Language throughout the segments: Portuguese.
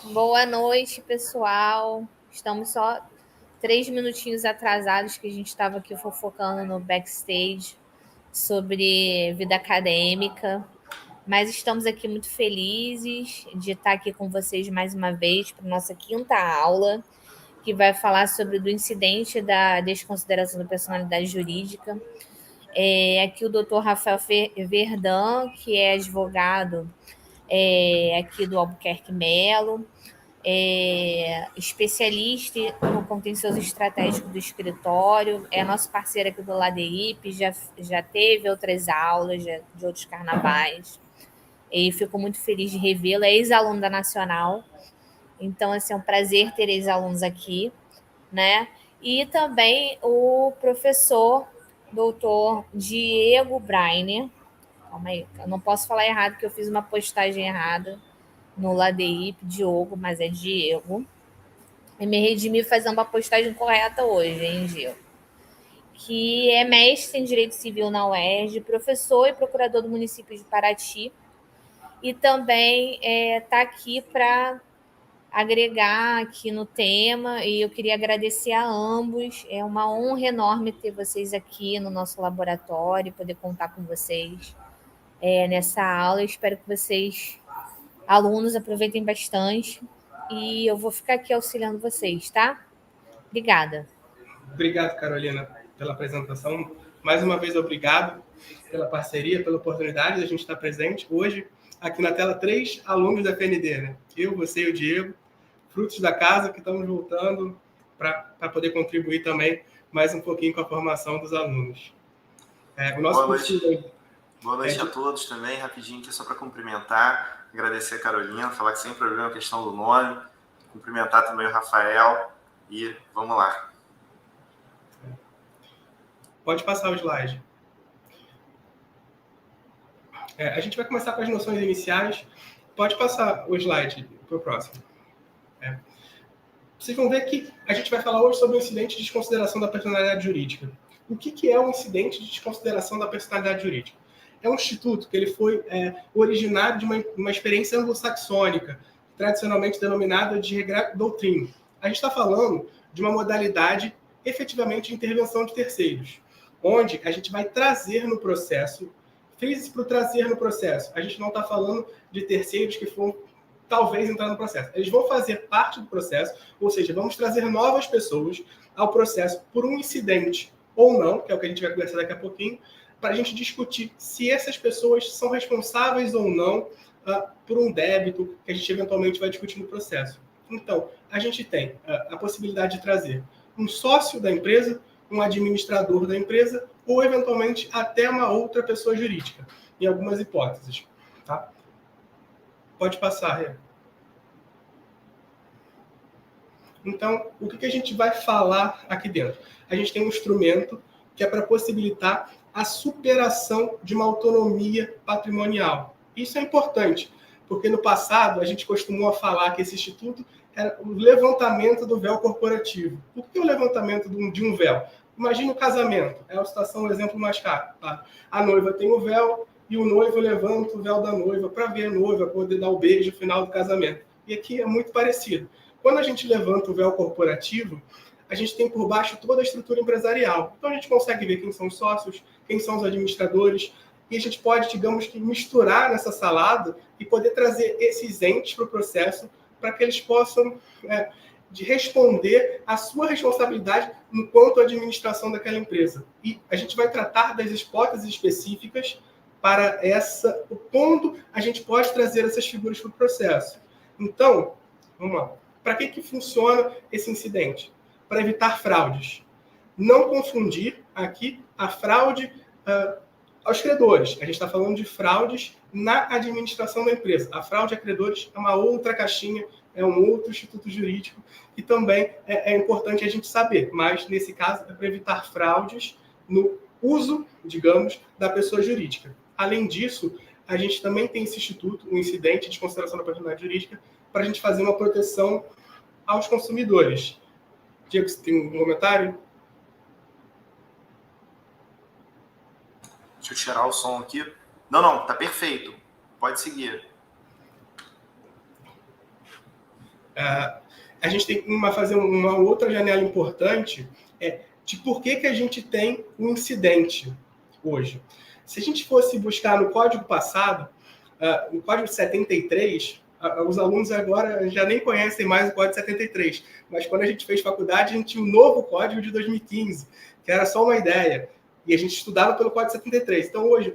Boa noite, pessoal. Estamos só 3 minutinhos atrasados que a gente estava aqui fofocando no backstage sobre vida acadêmica, mas estamos aqui muito felizes de estar aqui com vocês mais uma vez para nossa quinta aula, que vai falar sobre o incidente da desconsideração da personalidade jurídica. Aqui o doutor Rafael Verdun, que é advogado aqui do Albuquerque Melo, especialista no contencioso estratégico do escritório, é nosso parceiro aqui do LADEIP, já teve outras aulas de outros carnavais, e fico muito feliz de revê-lo, é ex-aluno da Nacional, então assim, é um prazer ter ex-alunos aqui, né? E também o professor doutor Diego Brainer, calma aí, eu não posso falar errado, porque eu fiz uma postagem errada no LADEIP, Diogo, mas é Diego. E me redimi fazendo uma postagem correta hoje, hein, Gil? Que é mestre em Direito Civil na UERJ, professor e procurador do município de Paraty, e também está aqui para agregar aqui no tema, e eu queria agradecer a ambos. É uma honra enorme ter vocês aqui no nosso laboratório, poder contar com vocês nessa aula. Eu espero que vocês, alunos, aproveitem bastante, e eu vou ficar aqui auxiliando vocês, tá? Obrigada. Obrigado, Carolina, pela apresentação. Mais uma vez, obrigado pela parceria, pela oportunidade de a gente estar presente. Hoje, aqui na tela, 3 alunos da FND, né? Eu, você e o Diego, frutos da casa, que estamos voltando para poder contribuir também mais um pouquinho com a formação dos alunos. O nosso Boa noite a todos também, rapidinho aqui só para cumprimentar, agradecer a Carolina, falar que sem problema a questão do nome, cumprimentar também o Rafael e vamos lá. Pode passar o slide. A gente vai começar com as noções iniciais. Pode passar o slide para o próximo. Vocês vão ver que a gente vai falar hoje sobre o incidente de desconsideração da personalidade jurídica. O que é um incidente de desconsideração da personalidade jurídica? É um instituto que ele foi originário de uma experiência anglo-saxônica, tradicionalmente denominada de regra doutrina. A gente está falando de uma modalidade efetivamente de intervenção de terceiros, onde a gente vai trazer no processo, fez para o trazer no processo. A gente não está falando de terceiros que foram talvez entrar no processo. Eles vão fazer parte do processo, ou seja, vamos trazer novas pessoas ao processo por um incidente ou não, que é o que a gente vai conversar daqui a pouquinho, para a gente discutir se essas pessoas são responsáveis ou não por um débito que a gente eventualmente vai discutir no processo. Então, a gente tem a possibilidade de trazer um sócio da empresa, um administrador da empresa, ou eventualmente até uma outra pessoa jurídica, em algumas hipóteses. Tá? Pode passar, Rê. Então, o que a gente vai falar aqui dentro? A gente tem um instrumento que é para possibilitar a superação de uma autonomia patrimonial. Isso é importante, porque no passado a gente costumou falar que esse instituto era o levantamento do véu corporativo. O que é o levantamento de um véu? Imagine o casamento, é a situação, o exemplo mais caro. Tá? A noiva tem o véu e o noivo levanta o véu da noiva para ver a noiva, poder dar o beijo no final do casamento. E aqui é muito parecido. Quando a gente levanta o véu corporativo, a gente tem por baixo toda a estrutura empresarial. Então a gente consegue ver quem são os sócios, quem são os administradores, e a gente pode, digamos que, misturar nessa salada e poder trazer esses entes para o processo para que eles possam de responder à sua responsabilidade enquanto administração daquela empresa. E a gente vai tratar das hipóteses específicas para quando a gente pode trazer essas figuras para o processo. Então, vamos lá. Para que funciona esse incidente? Para evitar fraudes. Não confundir aqui a fraude aos credores. A gente está falando de fraudes na administração da empresa. A fraude a credores é uma outra caixinha, é um outro instituto jurídico que também é importante a gente saber. Mas, nesse caso, é para evitar fraudes no uso, digamos, da pessoa jurídica. Além disso, a gente também tem esse instituto, um incidente de consideração da personalidade jurídica, para a gente fazer uma proteção aos consumidores. Diego, você tem um comentário? Deixa eu tirar o som aqui. Não, tá perfeito. Pode seguir. A gente tem que fazer uma outra janela importante de por que a gente tem um incidente hoje. Se a gente fosse buscar no código passado, no código de 73, os alunos agora já nem conhecem mais o código de 73, mas quando a gente fez faculdade, a gente tinha um novo código de 2015, que era só uma ideia, e a gente estudava pelo código de 73. Então, hoje,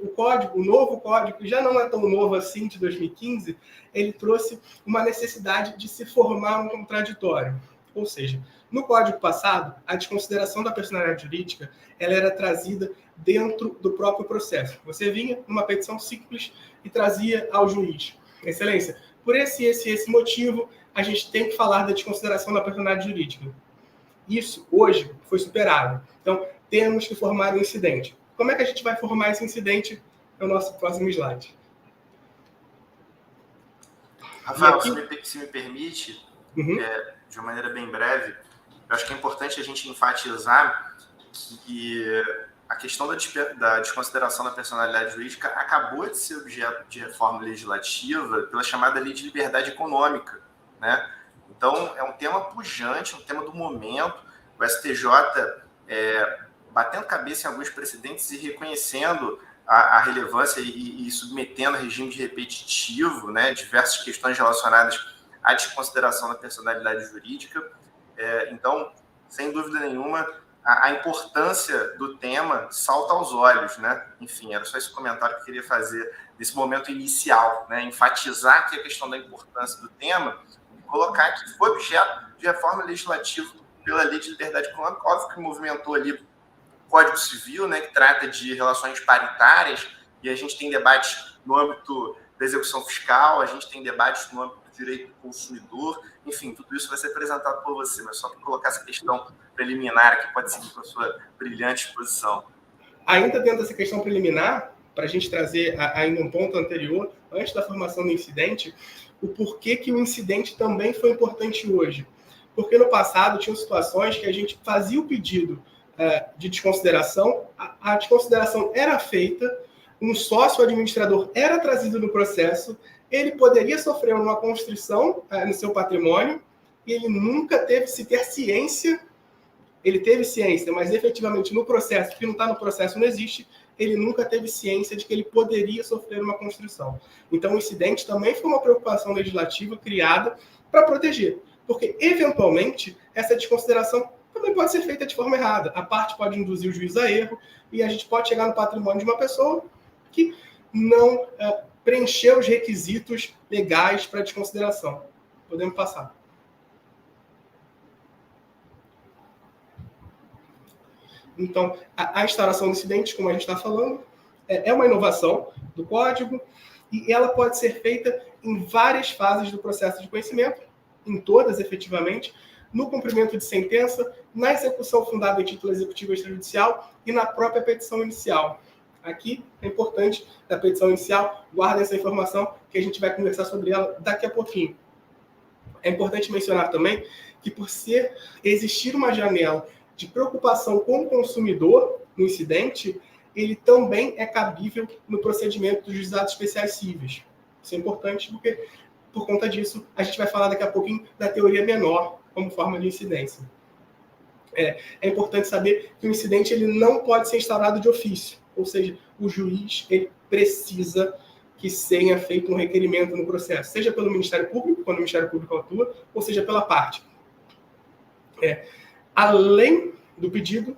o novo código, que já não é tão novo assim, de 2015, ele trouxe uma necessidade de se formar um contraditório. Ou seja, no código passado, a desconsideração da personalidade jurídica ela era trazida dentro do próprio processo. Você vinha numa petição simples e trazia ao juiz. Excelência, por esse motivo, a gente tem que falar da desconsideração da personalidade jurídica. Isso, hoje, foi superado. Então, temos que formar um incidente. Como é que a gente vai formar esse incidente? É o nosso próximo slide. Rafael, se me permite, de uma maneira bem breve, eu acho que é importante a gente enfatizar que a questão da desconsideração da personalidade jurídica acabou de ser objeto de reforma legislativa pela chamada Lei de Liberdade Econômica, né? Então, é um tema pujante, um tema do momento. O STJ batendo cabeça em alguns precedentes e reconhecendo a relevância e submetendo a regime de repetitivo, né, diversas questões relacionadas à desconsideração da personalidade jurídica. Então, sem dúvida nenhuma, a importância do tema salta aos olhos, né? Enfim, era só esse comentário que eu queria fazer nesse momento inicial, né? Enfatizar aqui a questão da importância do tema e colocar que foi objeto de reforma legislativa pela Lei de Liberdade Econômica, óbvio que movimentou ali o Código Civil, né, que trata de relações paritárias, e a gente tem debates no âmbito da execução fiscal, a gente tem debates no âmbito do direito do consumidor, enfim, tudo isso vai ser apresentado por você, mas só para colocar essa questão preliminar que pode seguir com a sua brilhante exposição. Ainda dentro dessa questão preliminar, para a gente trazer ainda um ponto anterior, antes da formação do incidente, o porquê que o incidente também foi importante hoje. Porque no passado tinham situações que a gente fazia o pedido de desconsideração, a desconsideração era feita, um sócio administrador era trazido no processo, ele poderia sofrer uma constrição no seu patrimônio e ele nunca teve sequer ciência, ele teve ciência, mas efetivamente no processo, que não está no processo, não existe, ele nunca teve ciência de que ele poderia sofrer uma constrição. Então o incidente também foi uma preocupação legislativa criada para proteger, porque eventualmente essa desconsideração também pode ser feita de forma errada. A parte pode induzir o juiz a erro e a gente pode chegar no patrimônio de uma pessoa que não preencheu os requisitos legais para desconsideração. Podemos passar. Então, a instauração do incidente, como a gente está falando, é uma inovação do código e ela pode ser feita em várias fases do processo de conhecimento, em todas, efetivamente, no cumprimento de sentença, na execução fundada em título executivo extrajudicial e na própria petição inicial. Aqui é importante, da petição inicial, guarda essa informação que a gente vai conversar sobre ela daqui a pouquinho. É importante mencionar também que por existir uma janela de preocupação com o consumidor no incidente, ele também é cabível no procedimento dos juizados especiais cíveis. Isso é importante porque, por conta disso, a gente vai falar daqui a pouquinho da teoria menor como forma de incidência. É importante saber que o incidente ele não pode ser instaurado de ofício, ou seja, o juiz ele precisa que tenha feito um requerimento no processo, seja pelo Ministério Público, quando o Ministério Público atua, ou seja pela parte. Além do pedido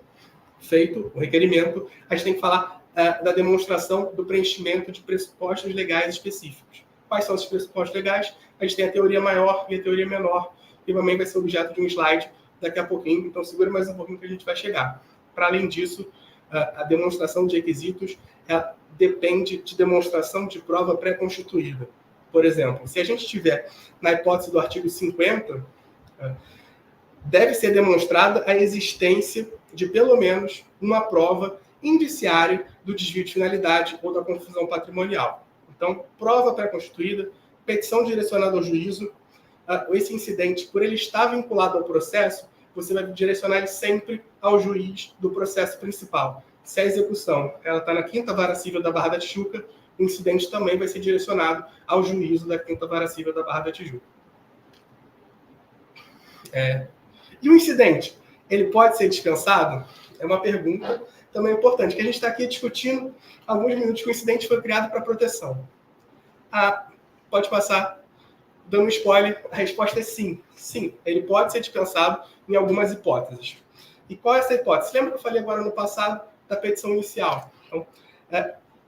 feito, o requerimento, a gente tem que falar da demonstração do preenchimento de pressupostos legais específicos. Quais são esses pressupostos legais? A gente tem a teoria maior e a teoria menor, que também vai ser objeto de um slide daqui a pouquinho, então segura mais um pouquinho que a gente vai chegar. Para além disso, a demonstração de requisitos depende de demonstração de prova pré-constituída. Por exemplo, se a gente tiver na hipótese do artigo 50, deve ser demonstrada a existência de pelo menos uma prova indiciária do desvio de finalidade ou da confusão patrimonial. Então, prova pré-constituída, petição direcionada ao juízo, esse incidente, por ele estar vinculado ao processo, você vai direcionar ele sempre ao juiz do processo principal. Se a execução está na 5ª Vara Civil da Barra da Tijuca, o incidente também vai ser direcionado ao juízo da 5ª Vara Civil da Barra da Tijuca. E o incidente, ele pode ser dispensado? É uma pergunta também importante, que a gente está aqui discutindo há alguns minutos que o incidente foi criado para proteção. Pode passar dando spoiler, a resposta é sim. Sim, ele pode ser dispensado em algumas hipóteses. E qual é essa hipótese? Lembra que eu falei agora no passado da petição inicial? Então,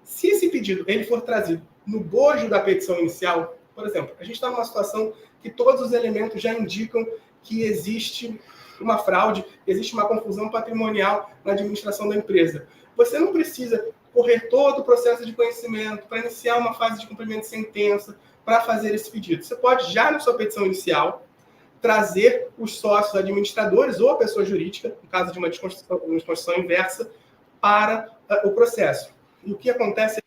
se esse pedido ele for trazido no bojo da petição inicial, por exemplo, a gente está numa situação que todos os elementos já indicam que existe uma fraude, existe uma confusão patrimonial na administração da empresa. Você não precisa correr todo o processo de conhecimento para iniciar uma fase de cumprimento de sentença, para fazer esse pedido. Você pode, já na sua petição inicial, trazer os sócios administradores ou a pessoa jurídica, no caso de uma desconstituição inversa, para o processo. E o que acontece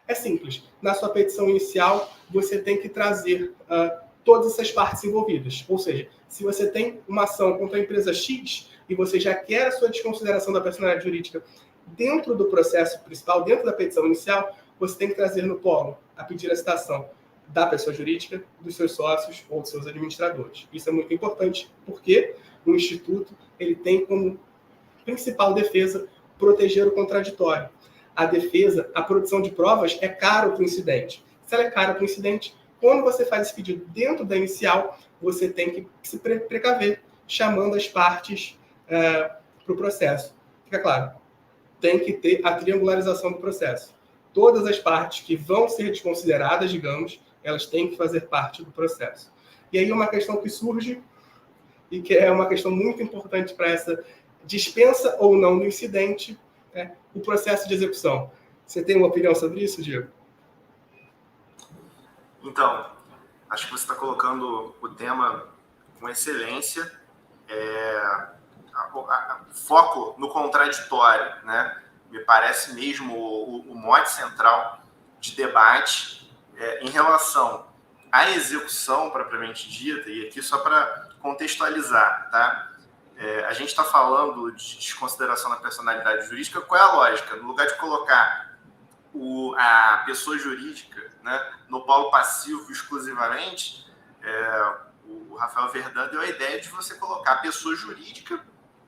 é simples. Na sua petição inicial, você tem que trazer todas essas partes envolvidas. Ou seja, se você tem uma ação contra a empresa X e você já quer a sua desconsideração da personalidade jurídica dentro do processo principal, dentro da petição inicial, você tem que trazer no polo, a pedir a citação da pessoa jurídica, dos seus sócios ou dos seus administradores. Isso é muito importante, porque o Instituto ele tem como principal defesa proteger o contraditório. A defesa, a produção de provas é caro para o incidente. Se ela é cara para o incidente, quando você faz esse pedido dentro da inicial, você tem que se precaver, chamando as partes para o processo. Fica claro, tem que ter a triangularização do processo. Todas as partes que vão ser desconsideradas, digamos, elas têm que fazer parte do processo. E aí uma questão que surge, e que é uma questão muito importante para essa dispensa ou não do incidente, é o processo de execução. Você tem uma opinião sobre isso, Diego? Então, acho que você está colocando o tema com excelência. Foco no contraditório, né? Me parece mesmo o mote central de debate em relação à execução propriamente dita, e aqui só para contextualizar, tá? A gente está falando de desconsideração da personalidade jurídica. Qual é a lógica? No lugar de colocar a pessoa jurídica, né, no polo passivo exclusivamente, o Rafael Verdun deu a ideia de você colocar a pessoa jurídica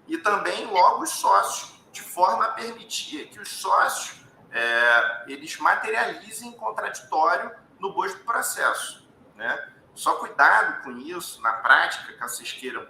e também logo os sócios, de forma a permitir que os sócios eles materializem contraditório no bojo do processo, né? Só cuidado com isso na prática, caso vocês queiram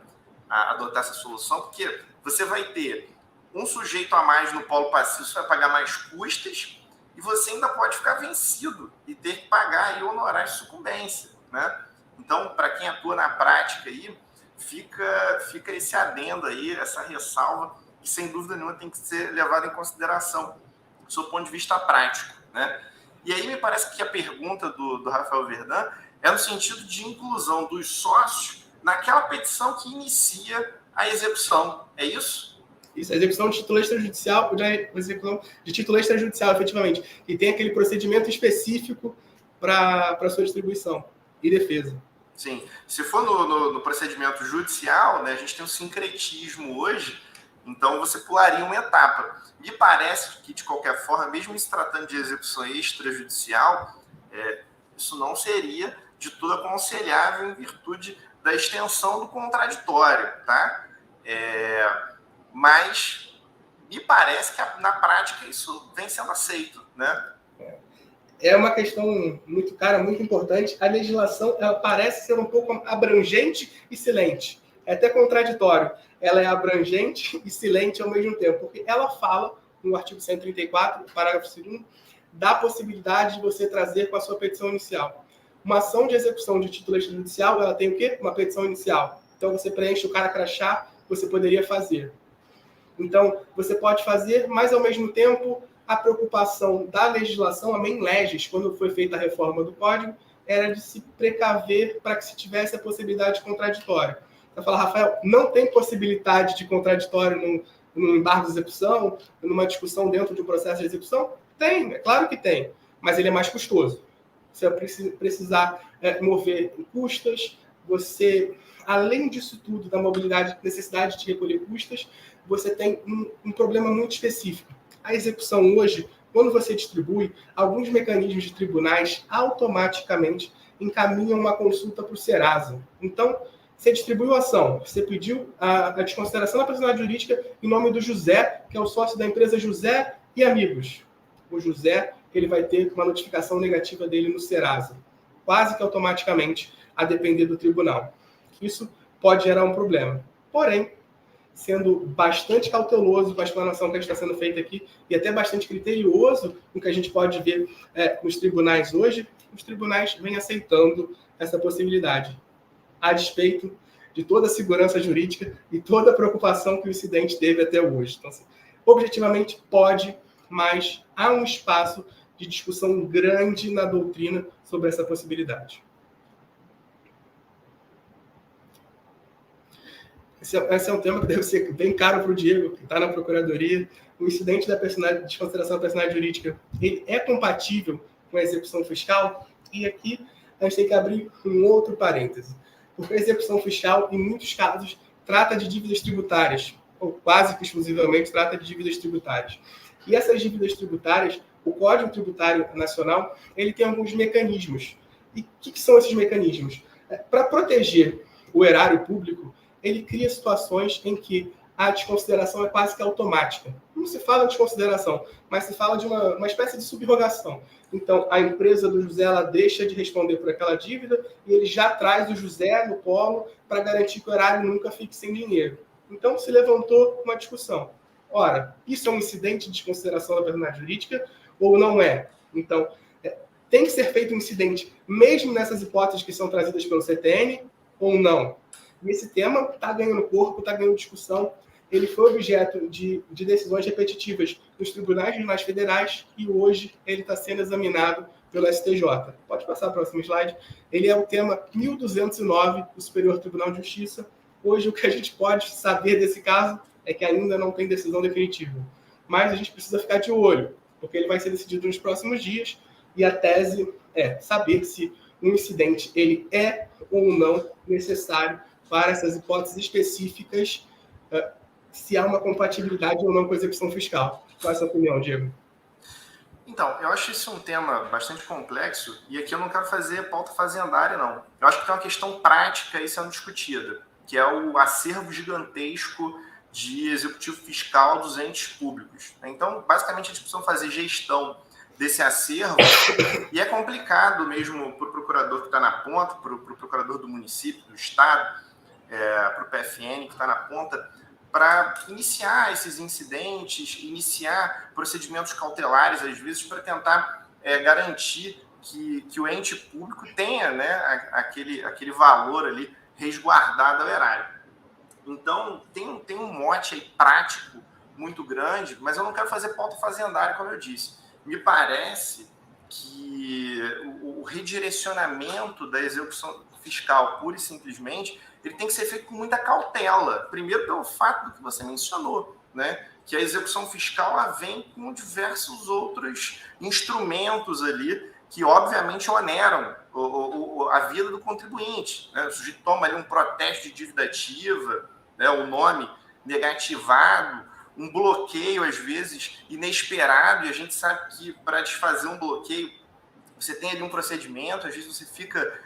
adotar essa solução, porque você vai ter um sujeito a mais no polo passivo, você vai pagar mais custas e você ainda pode ficar vencido e ter que pagar aí honorário de sucumbência, né? Então, para quem atua na prática aí, fica esse adendo aí, essa ressalva, que sem dúvida nenhuma tem que ser levada em consideração do seu ponto de vista prático, né? E aí me parece que a pergunta do Rafael Verdun é no sentido de inclusão dos sócios naquela petição que inicia a execução. É isso? Isso, a execução de título extrajudicial, de título extrajudicial, efetivamente, e tem aquele procedimento específico para sua distribuição e defesa. Sim. Se for no procedimento judicial, né, a gente tem um sincretismo hoje, então você pularia uma etapa. Me parece que, de qualquer forma, mesmo se tratando de execução extrajudicial, isso não seria de tudo aconselhável em virtude da extensão do contraditório, tá? Mas me parece que na prática isso vem sendo aceito, né? É uma questão muito cara, muito importante. A legislação ela parece ser um pouco abrangente e silente. É até contraditório. Ela é abrangente e silente ao mesmo tempo, porque ela fala, no artigo 134, parágrafo 2º, da possibilidade de você trazer com a sua petição inicial. Uma ação de execução de título extrajudicial, ela tem o quê? Uma petição inicial. Então, você preenche o cara crachá, você poderia fazer. Então, você pode fazer, mas, ao mesmo tempo, a preocupação da legislação, a main legis, quando foi feita a reforma do Código, era de se precaver para que se tivesse a possibilidade de contraditório. Você fala, Rafael, não tem possibilidade de contraditório no embargo de execução, numa discussão dentro de um processo de execução? Tem, é claro que tem, mas ele é mais custoso. Você vai precisar mover custas, você, além disso tudo, da mobilidade, necessidade de recolher custas, você tem um problema muito específico. A execução hoje, quando você distribui, alguns mecanismos de tribunais automaticamente encaminham uma consulta para o Serasa. Então, Você distribuiu a ação, você pediu a desconsideração da personalidade jurídica em nome do José, que é o sócio da empresa José e Amigos. O José, ele vai ter uma notificação negativa dele no Serasa, quase que automaticamente, a depender do tribunal. Isso pode gerar um problema. Porém, sendo bastante cauteloso com a explanação que está sendo feita aqui e até bastante criterioso com o que a gente pode ver nos tribunais hoje, os tribunais vêm aceitando essa possibilidade, a despeito de toda a segurança jurídica e toda a preocupação que o incidente teve até hoje. Então, assim, objetivamente, pode, mas há um espaço de discussão grande na doutrina sobre essa possibilidade. Esse é um tema que deve ser bem caro para o Diego, que está na Procuradoria. O incidente da desconsideração da personalidade jurídica, ele é compatível com a execução fiscal? E aqui a gente tem que abrir um outro parêntese. Porque a execução fiscal, em muitos casos, trata de dívidas tributárias, ou quase que exclusivamente trata de dívidas tributárias. E essas dívidas tributárias, o Código Tributário Nacional, ele tem alguns mecanismos. E o que são esses mecanismos? Para proteger o erário público, ele cria situações em que a desconsideração é quase que automática. Não se fala de desconsideração, mas se fala de uma espécie de subrogação. Então, a empresa do José, ela deixa de responder por aquela dívida e ele já traz o José no polo para garantir que o erário nunca fique sem dinheiro. Então, se levantou uma discussão. Ora, isso é um incidente de desconsideração da personalidade jurídica ou não é? Então, tem que ser feito um incidente, mesmo nessas hipóteses que são trazidas pelo CTN, ou não? E esse tema está ganhando corpo, está ganhando discussão. Ele foi objeto de decisões repetitivas nos tribunais regionais federais e hoje ele está sendo examinado pelo STJ. Pode passar para o próximo slide. Ele é o tema 1209 do Superior Tribunal de Justiça. Hoje, o que a gente pode saber desse caso é que ainda não tem decisão definitiva. Mas a gente precisa ficar de olho, porque ele vai ser decidido nos próximos dias e a tese é saber se um incidente ele é ou não necessário para essas hipóteses específicas, se há uma compatibilidade ou não com a execução fiscal. Qual é a sua opinião, Diego? Então, eu acho isso um tema bastante complexo e aqui eu não quero fazer pauta fazendária, não. Eu acho que tem uma questão prática aí sendo discutida, que é o acervo gigantesco de executivo fiscal dos entes públicos. Então, basicamente, eles precisam fazer gestão desse acervo e é complicado mesmo para o procurador que está na ponta, para o procurador do município, do estado, para o PFN que está na ponta, para iniciar esses incidentes, iniciar procedimentos cautelares, às vezes, para tentar garantir que o ente público tenha, né, aquele valor ali resguardado ao erário. Então, tem um mote aí prático muito grande, mas eu não quero fazer pauta fazendária, como eu disse. Me parece que o redirecionamento da execução fiscal, pura e simplesmente, ele tem que ser feito com muita cautela. Primeiro, pelo fato do que você mencionou, né? Que a execução fiscal ela vem com diversos outros instrumentos ali que, obviamente, oneram a vida do contribuinte. Né? O sujeito toma ali um protesto de dívida ativa, né? O nome negativado, um bloqueio, às vezes, inesperado, e a gente sabe que para desfazer um bloqueio, você tem ali um procedimento, às vezes você fica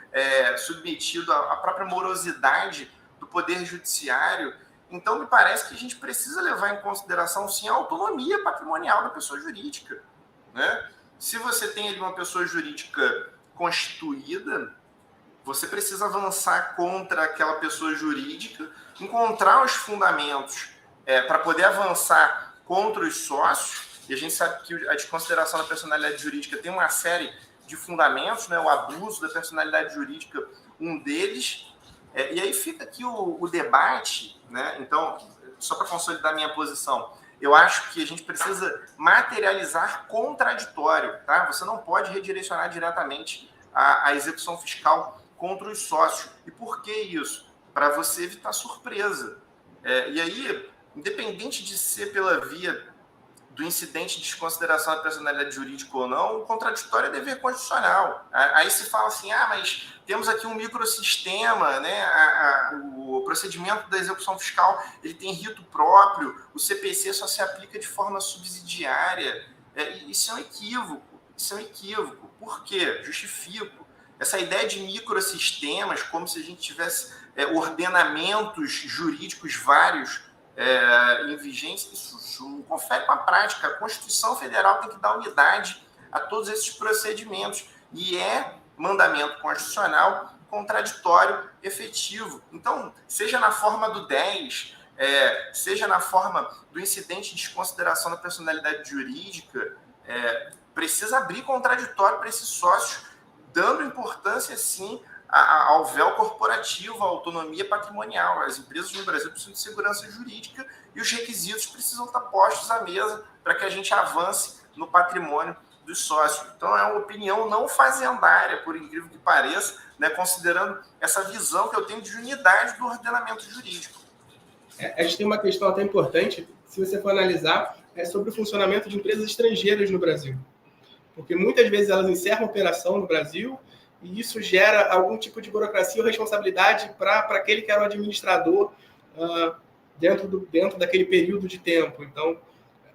submetido à própria morosidade do Poder Judiciário. Então, me parece que a gente precisa levar em consideração, sim, a autonomia patrimonial da pessoa jurídica. Né? Se você tem ali uma pessoa jurídica constituída, você precisa avançar contra aquela pessoa jurídica, encontrar os fundamentos para poder avançar contra os sócios, e a gente sabe que a desconsideração da personalidade jurídica tem uma série de fundamentos, né? O abuso da personalidade jurídica, um deles, e aí fica aqui o debate, né? Então, só para consolidar minha posição, eu acho que a gente precisa materializar contraditório, tá? Você não pode redirecionar diretamente a execução fiscal contra os sócios. E por que isso? Para você evitar surpresa. E aí, independente de ser pela via do incidente de desconsideração da personalidade jurídica ou não, o contraditório é dever constitucional. Aí se fala assim, mas temos aqui um microsistema, né? O procedimento da execução fiscal ele tem rito próprio, o CPC só se aplica de forma subsidiária. Isso é um equívoco. Por quê? Justifico. Essa ideia de microsistemas, como se a gente tivesse ordenamentos jurídicos vários em vigência, isso não confere com a prática. A Constituição Federal tem que dar unidade a todos esses procedimentos. E é mandamento constitucional contraditório efetivo. Então, seja na forma do 10, seja na forma do incidente de desconsideração da personalidade jurídica, precisa abrir contraditório para esses sócios, dando importância, sim, ao véu corporativo, à autonomia patrimonial. As empresas no Brasil precisam de segurança jurídica e os requisitos precisam estar postos à mesa para que a gente avance no patrimônio dos sócios. Então, é uma opinião não fazendária, por incrível que pareça, né, considerando essa visão que eu tenho de unidade do ordenamento jurídico. A gente tem uma questão até importante, se você for analisar, sobre o funcionamento de empresas estrangeiras no Brasil. Porque muitas vezes elas encerram a operação no Brasil e isso gera algum tipo de burocracia ou responsabilidade para aquele que era o administrador dentro daquele período de tempo. Então,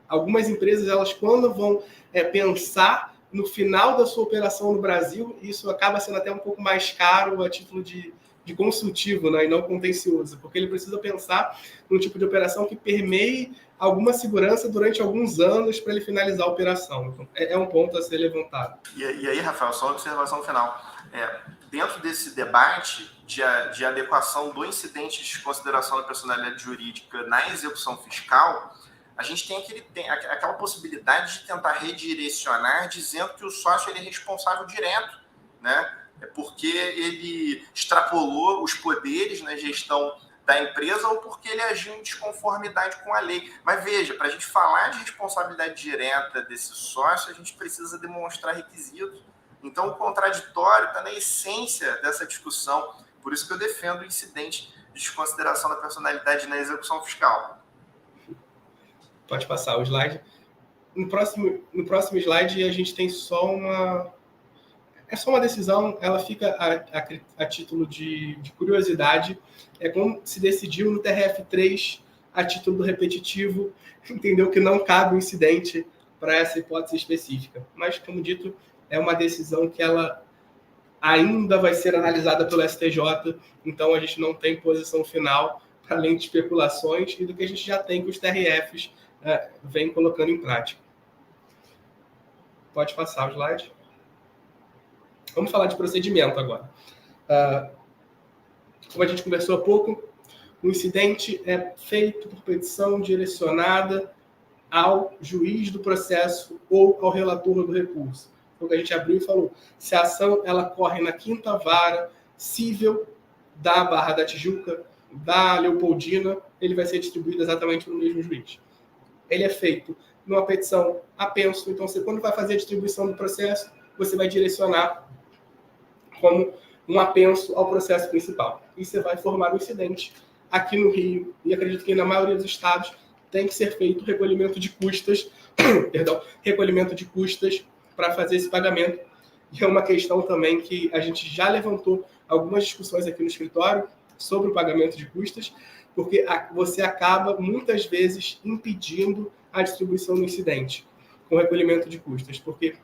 algumas empresas, elas quando vão pensar no final da sua operação no Brasil, isso acaba sendo até um pouco mais caro a título de consultivo, né, e não contencioso, porque ele precisa pensar num tipo de operação que permeie alguma segurança durante alguns anos para ele finalizar a operação. Então, é um ponto a ser levantado. E aí, Rafael, só uma observação final. Dentro desse debate de adequação do incidente de desconsideração da personalidade jurídica na execução fiscal, a gente tem aquela possibilidade de tentar redirecionar dizendo que o sócio ele é responsável direto, né? Porque ele extrapolou os poderes na gestão da empresa ou porque ele agiu em desconformidade com a lei. Mas veja, para a gente falar de responsabilidade direta desse sócio, a gente precisa demonstrar requisitos. Então, o contraditório está na essência dessa discussão. Por isso que eu defendo o incidente de desconsideração da personalidade na execução fiscal. Pode passar o slide. No próximo slide, a gente tem só uma... É só uma decisão, ela fica a título de curiosidade. É como se decidiu no TRF3, a título do repetitivo, entendeu que não cabe um incidente para essa hipótese específica. Mas, como dito, é uma decisão que ela ainda vai ser analisada pelo STJ, então a gente não tem posição final, para além de especulações e do que a gente já tem que os TRFs vêm colocando em prática. Pode passar o slide. Vamos falar de procedimento agora. Como a gente conversou há pouco, o incidente é feito por petição direcionada ao juiz do processo ou ao relator do recurso. Então, a gente abriu e falou, se a ação ela corre na 5ª Vara Cível da Barra da Tijuca, da Leopoldina, ele vai ser distribuído exatamente no mesmo juiz. Ele é feito numa petição apenso, então você, quando vai fazer a distribuição do processo, você vai direcionar como um apenso ao processo principal. E você vai formar um incidente aqui no Rio, e acredito que na maioria dos estados tem que ser feito recolhimento de custas, recolhimento de custas para fazer esse pagamento. E é uma questão também que a gente já levantou algumas discussões aqui no escritório sobre o pagamento de custas, porque você acaba, muitas vezes, impedindo a distribuição do incidente com recolhimento de custas, porque,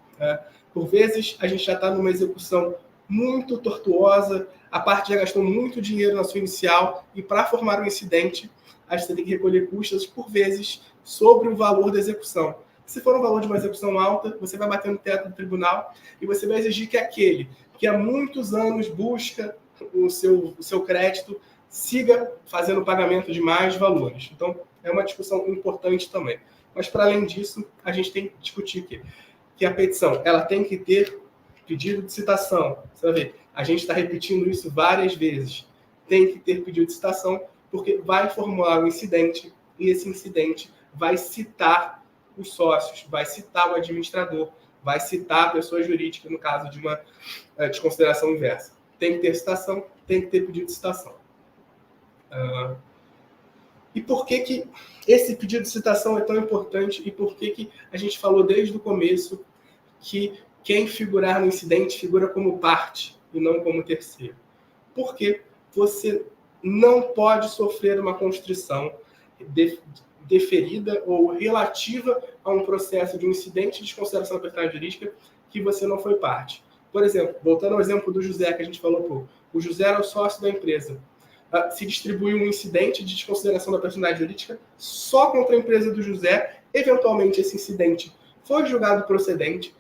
por vezes, a gente já está numa execução muito tortuosa, a parte já gastou muito dinheiro na sua inicial, e para formar um incidente, a gente tem que recolher custas, por vezes, sobre o valor da execução. Se for um valor de uma execução alta, você vai bater no teto do tribunal e você vai exigir que aquele que há muitos anos busca o seu crédito siga fazendo o pagamento de mais valores. Então, é uma discussão importante também. Mas, para além disso, a gente tem que discutir que a petição ela tem que ter pedido de citação. Você vai ver, a gente está repetindo isso várias vezes. Tem que ter pedido de citação, porque vai formular um incidente, e esse incidente vai citar os sócios, vai citar o administrador, vai citar a pessoa jurídica, no caso de uma desconsideração inversa. Tem que ter citação, tem que ter pedido de citação. E por que esse pedido de citação é tão importante e por que a gente falou desde o começo que quem figurar no incidente figura como parte e não como terceiro? Porque você não pode sofrer uma constrição deferida ou relativa a um processo de um incidente de desconsideração da personalidade jurídica que você não foi parte. Por exemplo, voltando ao exemplo do José que a gente falou, pô, o José era o sócio da empresa. Se distribuiu um incidente de desconsideração da personalidade jurídica só contra a empresa do José. Eventualmente, esse incidente foi julgado procedente,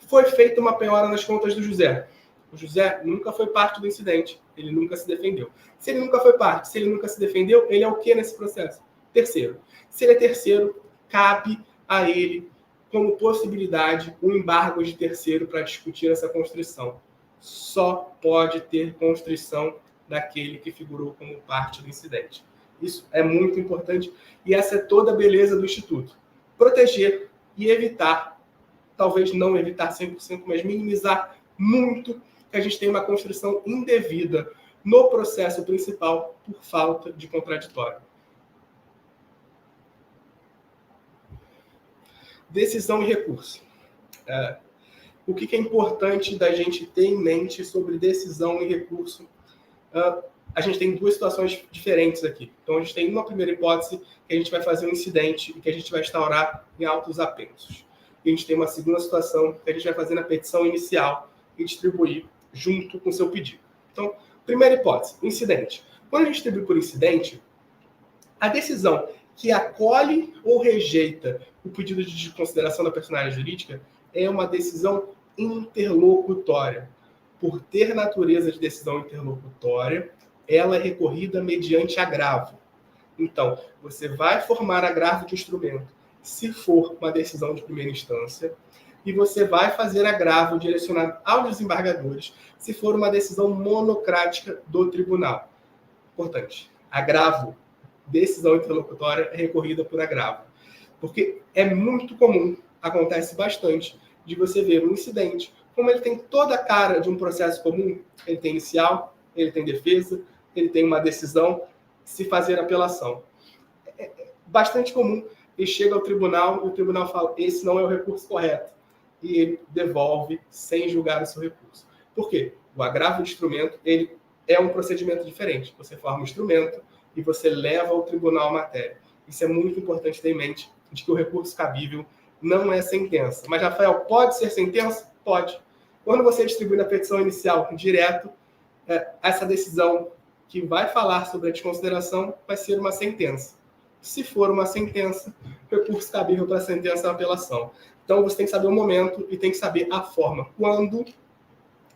foi feita uma penhora nas contas do José. O José nunca foi parte do incidente, ele nunca se defendeu. Se ele nunca foi parte, se ele nunca se defendeu, ele é o que nesse processo? Terceiro. Se ele é terceiro, cabe a ele, como possibilidade, um embargo de terceiro para discutir essa constrição. Só pode ter constrição daquele que figurou como parte do incidente. Isso é muito importante e essa é toda a beleza do Instituto. Proteger e evitar, talvez não evitar 100%, mas minimizar muito que a gente tenha uma constrição indevida no processo principal por falta de contraditório. Decisão e recurso. O que é importante da gente ter em mente sobre decisão e recurso? A gente tem duas situações diferentes aqui. Então, a gente tem uma primeira hipótese que a gente vai fazer um incidente e que a gente vai instaurar em autos apensos. E a gente tem uma segunda situação que a gente vai fazer na petição inicial e distribuir junto com o seu pedido. Então, primeira hipótese, incidente. Quando a gente distribui por incidente, a decisão que acolhe ou rejeita o pedido de desconsideração da personalidade jurídica é uma decisão interlocutória. Por ter natureza de decisão interlocutória, ela é recorrida mediante agravo. Então, você vai formar agravo de instrumento se for uma decisão de primeira instância e você vai fazer agravo direcionado aos desembargadores se for uma decisão monocrática do tribunal. Importante, agravo, decisão interlocutória é recorrida por agravo. Porque é muito comum, acontece bastante, de você ver um incidente, como ele tem toda a cara de um processo comum, ele tem inicial, ele tem defesa, ele tem uma decisão, se fazer apelação. É bastante comum, ele chega ao tribunal e o tribunal fala, esse não é o recurso correto. E ele devolve sem julgar o seu recurso. Por quê? O agravo de instrumento, ele é um procedimento diferente. Você forma um instrumento e você leva ao tribunal a matéria. Isso é muito importante ter em mente, de que o recurso cabível não é sentença. Mas, Rafael, pode ser sentença? Pode. Quando você distribui na petição inicial direto, essa decisão que vai falar sobre a desconsideração vai ser uma sentença. Se for uma sentença, recurso cabível para a sentença é uma apelação. Então, você tem que saber o momento e tem que saber a forma, quando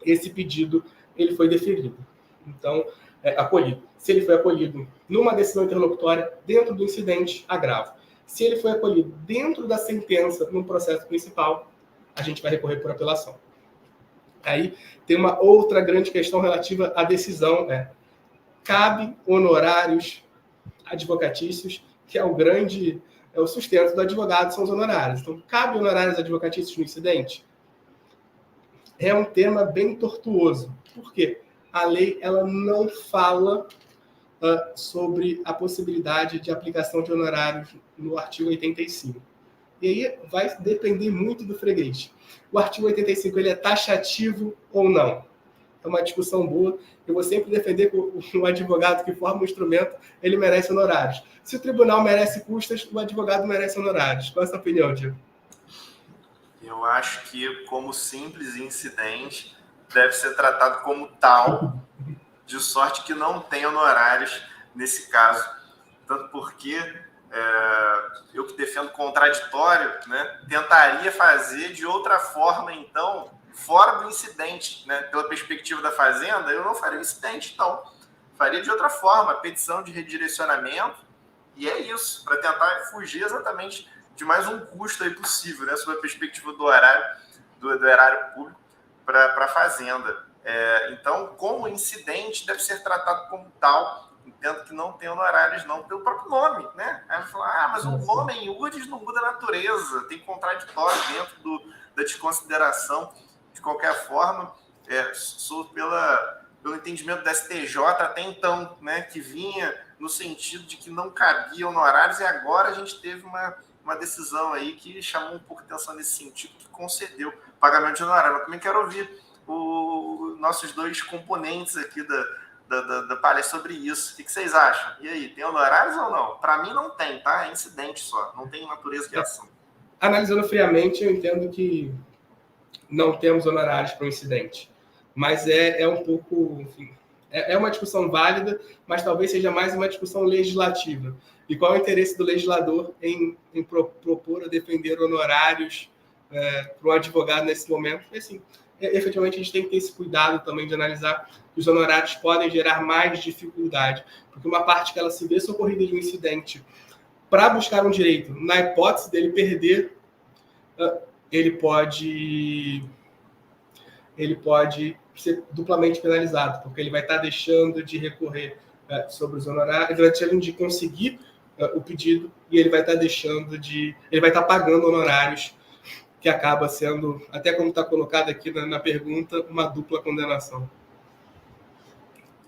esse pedido ele foi deferido. Então, acolhido. Se ele foi acolhido numa decisão interlocutória, dentro do incidente, agravo. Se ele foi acolhido dentro da sentença, no processo principal, a gente vai recorrer por apelação. Aí tem uma outra grande questão relativa à decisão. Cabe honorários advocatícios, que é o sustento do advogado, são os honorários. Então, cabe honorários advocatícios no incidente? É um tema bem tortuoso. Por quê? A lei ela não fala sobre a possibilidade de aplicação de honorários no artigo 85. E aí vai depender muito do freguês. O artigo 85 ele é taxativo ou não? É uma discussão boa. Eu vou sempre defender que o advogado que forma o instrumento, ele merece honorários. Se o tribunal merece custas, o advogado merece honorários. Qual é a sua opinião, Diego? Eu acho que, como simples incidente, deve ser tratado como tal, de sorte que não tem honorários nesse caso. Tanto porque eu que defendo contraditório, né, tentaria fazer de outra forma, então, fora do incidente, né? Pela perspectiva da Fazenda, eu não faria o incidente, então. Faria de outra forma, petição de redirecionamento, e é isso, para tentar fugir exatamente de mais um custo aí possível, né? Sob a perspectiva do erário público para a Fazenda. Então, como incidente, deve ser tratado como tal. Entendo que não tem honorários, não, pelo próprio nome, né? Aí vai falar, mas o nome em URGS não muda a natureza, tem contraditório dentro da desconsideração. De qualquer forma, sou pelo entendimento da STJ até então, né, que vinha no sentido de que não cabia honorários, e agora a gente teve uma decisão aí que chamou um pouco de atenção nesse sentido, que concedeu pagamento de honorário. Eu também quero ouvir os nossos dois componentes aqui da palestra sobre isso. O que vocês acham? E aí, tem honorários ou não? Para mim não tem, tá? É incidente só, não tem natureza de ação. Analisando friamente, eu entendo que não temos honorários para o incidente. Mas é um pouco, enfim, é uma discussão válida, mas talvez seja mais uma discussão legislativa. E qual é o interesse do legislador em propor ou defender honorários para um advogado nesse momento? E, assim, efetivamente, a gente tem que ter esse cuidado também de analisar que os honorários podem gerar mais dificuldade, porque uma parte que ela se vê socorrida de um incidente para buscar um direito, na hipótese dele perder, ele pode ser duplamente penalizado, porque ele vai estar deixando de recorrer sobre os honorários, ele vai estar deixando de conseguir o pedido e ele vai estar ele vai estar pagando honorários, que acaba sendo, até como está colocado aqui na pergunta, uma dupla condenação.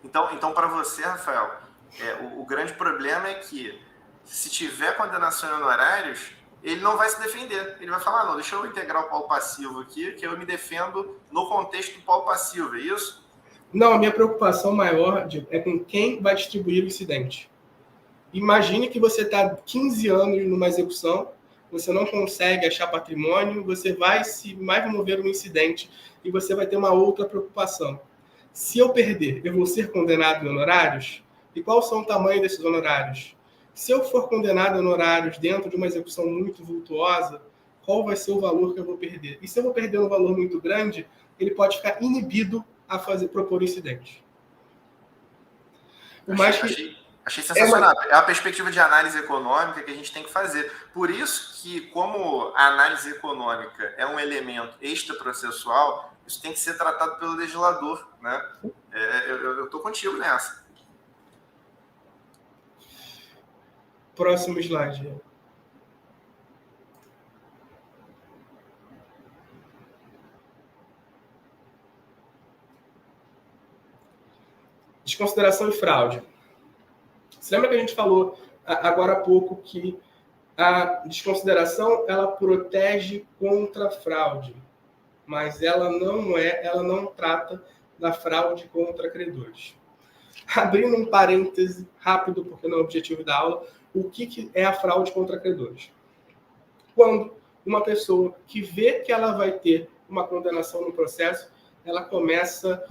Então para você, Rafael, o grande problema é que, se tiver condenação em honorários, ele não vai se defender. Ele vai falar, não, deixa eu integrar o polo passivo aqui, que eu me defendo no contexto do polo passivo, é isso? Não, a minha preocupação maior é com quem vai distribuir o incidente. Imagine que você está 15 anos numa execução, você não consegue achar patrimônio, você vai mover um incidente e você vai ter uma outra preocupação. Se eu perder, eu vou ser condenado em honorários? E qual são o tamanho desses honorários? Se eu for condenado em honorários dentro de uma execução muito vultuosa, qual vai ser o valor que eu vou perder? E se eu vou perder um valor muito grande, ele pode ficar inibido a propor incidente. Achei sensacional. É a perspectiva de análise econômica que a gente tem que fazer. Por isso que, como a análise econômica é um elemento extraprocessual, isso tem que ser tratado pelo legislador, né? Eu estou contigo nessa. Próximo slide. Desconsideração e fraude. Você lembra que a gente falou agora há pouco que a desconsideração ela protege contra a fraude, mas ela não trata da fraude contra credores. Abrindo um parêntese rápido, porque não é o objetivo da aula, o que é a fraude contra credores? Quando uma pessoa que vê que ela vai ter uma condenação no processo, ela começa,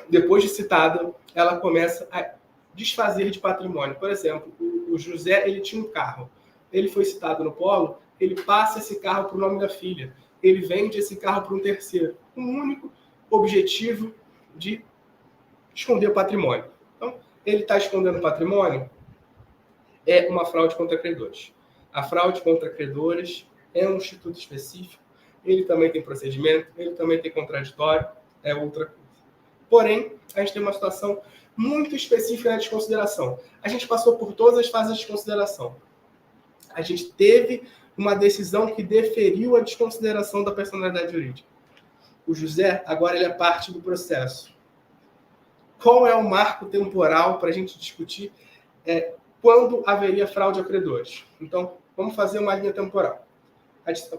depois de citada, ela começa a desfazer de patrimônio. Por exemplo, o José, ele tinha um carro. Ele foi citado no polo, ele passa esse carro para o nome da filha. Ele vende esse carro para um terceiro. Com um único objetivo de esconder o patrimônio. Então, ele está escondendo o patrimônio, é uma fraude contra credores. A fraude contra credores é um instituto específico, ele também tem procedimento, ele também tem contraditório, é outra coisa. Porém, a gente tem uma situação muito específica na desconsideração. A gente passou por todas as fases de desconsideração. A gente teve uma decisão que deferiu a desconsideração da personalidade jurídica. O José, agora, ele é parte do processo. Qual é o marco temporal para a gente discutir quando haveria fraude a credores? Então, vamos fazer uma linha temporal.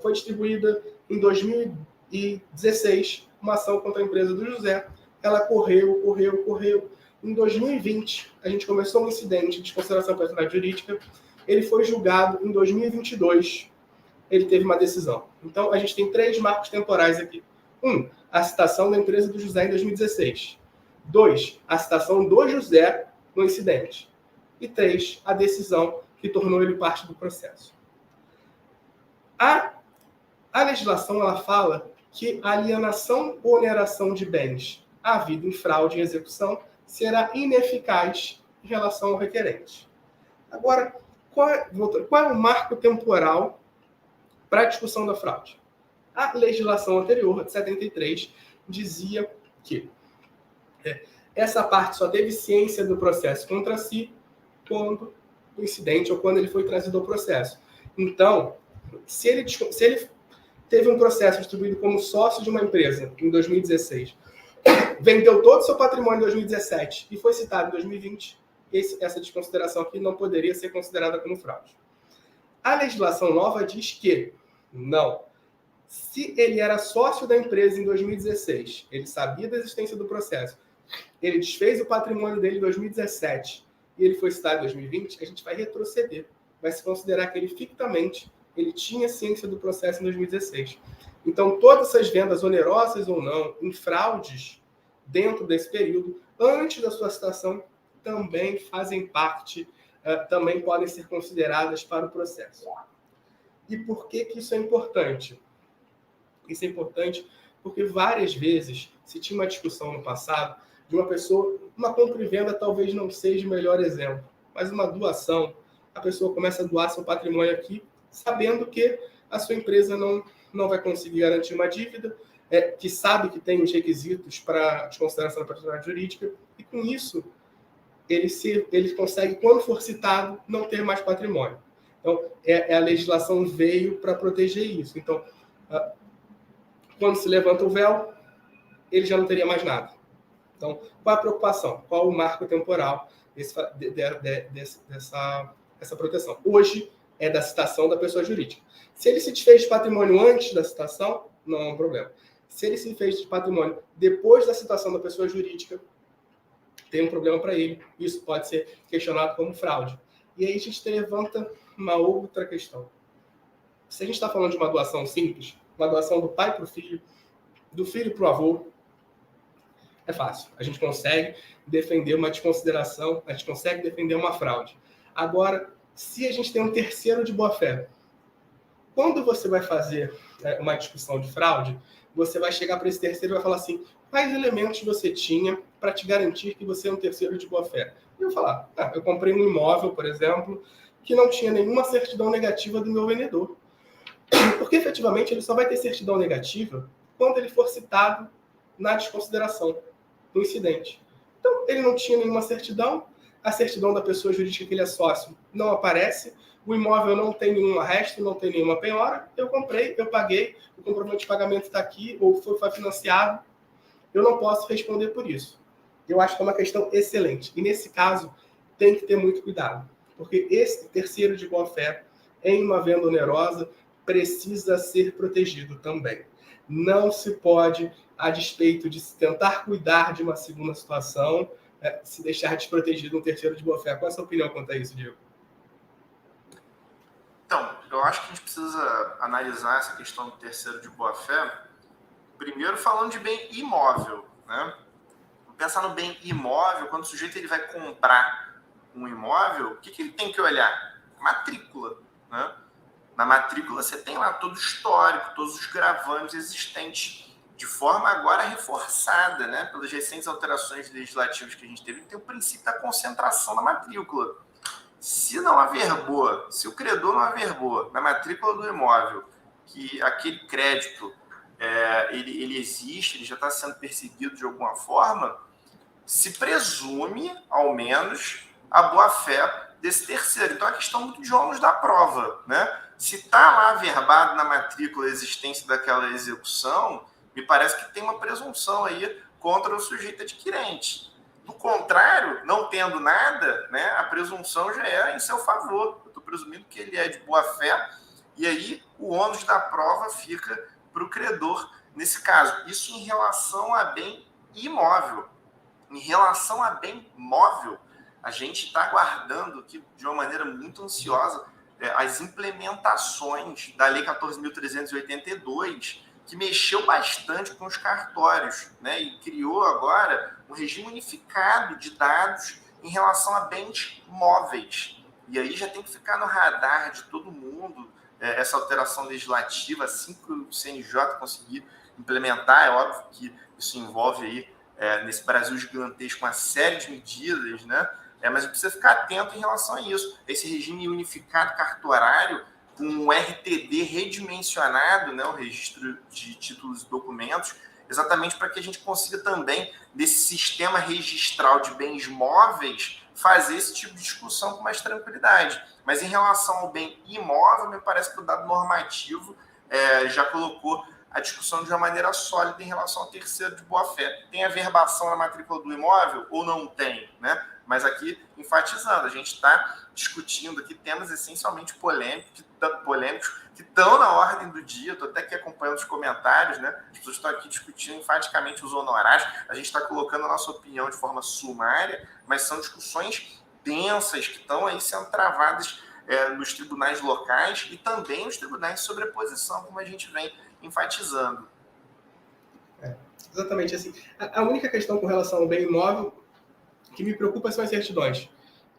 Foi distribuída em 2016 uma ação contra a empresa do José. Ela correu. Em 2020, a gente começou um incidente de desconsideração da personalidade jurídica. Ele foi julgado em 2022. Ele teve uma decisão. Então, a gente tem 3 marcos temporais aqui. 1, a citação da empresa do José em 2016. 2, a citação do José no incidente. E 3, a decisão que tornou ele parte do processo. A legislação ela fala que a alienação ou oneração de bens havida em fraude em execução será ineficaz em relação ao requerente. Agora, qual é o marco temporal para a discussão da fraude? A legislação anterior, de 73, dizia que essa parte só teve ciência do processo contra si quando o incidente ou quando ele foi trazido ao processo. Então, se ele teve um processo distribuído como sócio de uma empresa em 2016, vendeu todo o seu patrimônio em 2017 e foi citado em 2020, essa desconsideração aqui não poderia ser considerada como fraude. A legislação nova diz que não. Se ele era sócio da empresa em 2016, ele sabia da existência do processo, ele desfez o patrimônio dele em 2017 e ele foi citado em 2020, a gente vai retroceder. Vai se considerar que ele fictamente ele tinha ciência do processo em 2016. Então, todas essas vendas onerosas ou não, em fraudes, dentro desse período, antes da sua citação, também fazem parte, também podem ser consideradas para o processo. E por que isso é importante? Isso é importante porque várias vezes se tinha uma discussão no passado de uma pessoa, uma compra e venda talvez não seja o melhor exemplo, mas uma doação, a pessoa começa a doar seu patrimônio aqui, sabendo que a sua empresa não vai conseguir garantir uma dívida, que sabe que tem os requisitos para desconsideração da personalidade jurídica, e com isso ele consegue, quando for citado, não ter mais patrimônio. Então, a legislação veio para proteger isso. Então, quando se levanta o véu, ele já não teria mais nada. Então, qual a preocupação? Qual o marco temporal dessa proteção? Hoje é da citação da pessoa jurídica. Se ele se desfez de patrimônio antes da citação, não é um problema. Se ele se fez de patrimônio depois da citação da pessoa jurídica, tem um problema para ele. Isso pode ser questionado como fraude. E aí a gente levanta uma outra questão. Se a gente está falando de uma doação simples, uma doação do pai para o filho, do filho para o avô, é fácil. A gente consegue defender uma desconsideração, a gente consegue defender uma fraude. Agora, se a gente tem um terceiro de boa-fé, quando você vai fazer uma discussão de fraude, você vai chegar para esse terceiro e vai falar assim, quais elementos você tinha para te garantir que você é um terceiro de boa-fé? E eu vou falar, eu comprei um imóvel, por exemplo, que não tinha nenhuma certidão negativa do meu vendedor. Porque, efetivamente, ele só vai ter certidão negativa quando ele for citado na desconsideração do incidente. Então, ele não tinha nenhuma certidão, a certidão da pessoa jurídica que ele é sócio não aparece, o imóvel não tem nenhum arresto, não tem nenhuma penhora, eu comprei, eu paguei, o comprovante de pagamento está aqui, ou foi financiado, eu não posso responder por isso. Eu acho que é uma questão excelente. E, nesse caso, tem que ter muito cuidado, porque esse terceiro de boa-fé, em uma venda onerosa, precisa ser protegido também. Não se pode, a despeito de se tentar cuidar de uma segunda situação, se deixar desprotegido um terceiro de boa-fé. Qual é a sua opinião quanto a isso, Diego? Então, eu acho que a gente precisa analisar essa questão do terceiro de boa-fé, primeiro falando de bem imóvel, né? Pensar no bem imóvel, quando o sujeito ele vai comprar um imóvel, o que ele tem que olhar? Matrícula, né? Na matrícula você tem lá todo o histórico, todos os gravames existentes, de forma agora reforçada, né, pelas recentes alterações legislativas que a gente teve, tem o princípio da concentração na matrícula. Se não averbou, se o credor não averbou na matrícula do imóvel que aquele crédito ele existe, ele já está sendo perseguido de alguma forma, se presume, ao menos, a boa-fé desse terceiro. Então, é questão muito de ônus da prova, né? Se está lá averbado na matrícula a existência daquela execução, me parece que tem uma presunção aí contra o sujeito adquirente. Do contrário, não tendo nada, né, a presunção já é em seu favor. Eu estou presumindo que ele é de boa-fé, e aí o ônus da prova fica para o credor nesse caso. Isso em relação a bem imóvel. Em relação a bem móvel, a gente está aguardando aqui de uma maneira muito ansiosa as implementações da Lei 14.382, que mexeu bastante com os cartórios, né, e criou agora um regime unificado de dados em relação a bens móveis. E aí já tem que ficar no radar de todo mundo essa alteração legislativa, assim que o CNJ conseguir implementar. É óbvio que isso envolve aí, nesse Brasil gigantesco, uma série de medidas, né? Mas precisa ficar atento em relação a isso. Esse regime unificado cartorário, com um RTD redimensionado, né, o registro de títulos e documentos, exatamente para que a gente consiga também, desse sistema registral de bens móveis, fazer esse tipo de discussão com mais tranquilidade. Mas em relação ao bem imóvel, me parece que o dado normativo já colocou a discussão de uma maneira sólida em relação ao terceiro de boa-fé. Tem averbação na matrícula do imóvel ou não tem, né? Mas aqui, enfatizando, a gente está discutindo aqui temas essencialmente polêmicos que estão na ordem do dia. Estou até aqui acompanhando os comentários, né? As pessoas estão aqui discutindo enfaticamente os honorários. A gente está colocando a nossa opinião de forma sumária, mas são discussões densas que estão aí sendo travadas nos tribunais locais e também nos tribunais de sobreposição, como a gente vem enfatizando. Exatamente assim. A única questão com relação ao bem imóvel que me preocupa são as certidões.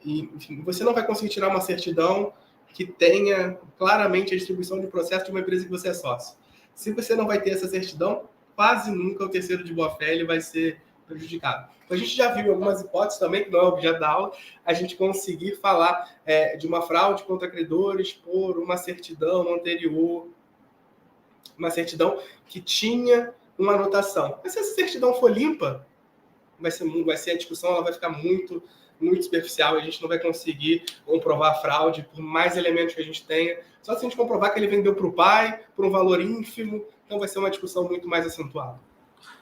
E, enfim, você não vai conseguir tirar uma certidão que tenha claramente a distribuição de processo de uma empresa que você é sócio. Se você não vai ter essa certidão, quase nunca o terceiro de boa-fé ele vai ser prejudicado. Então, a gente já viu algumas hipóteses também, que não é objeto da aula, a gente conseguir falar de uma fraude contra credores por uma certidão anterior, uma certidão que tinha uma anotação. Mas se essa certidão for limpa, vai ser a discussão, ela vai ficar muito superficial, e a gente não vai conseguir comprovar a fraude por mais elementos que a gente tenha. Só se a gente comprovar que ele vendeu para o pai por um valor ínfimo, então vai ser uma discussão muito mais acentuada.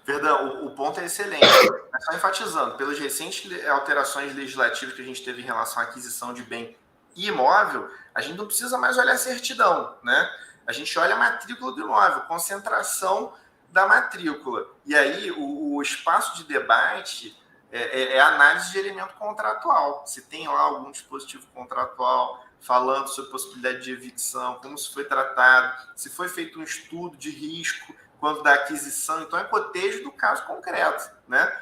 Verdão, o ponto é excelente. É só enfatizando, pelas recentes alterações legislativas que a gente teve em relação à aquisição de bem imóvel, a gente não precisa mais olhar a certidão, né? A gente olha a matrícula do imóvel, concentração da matrícula. E aí, o espaço de debate é a análise de elemento contratual. Se tem lá algum dispositivo contratual falando sobre possibilidade de evicção, como isso foi tratado, se foi feito um estudo de risco quando da aquisição. Então, é cotejo do caso concreto, né?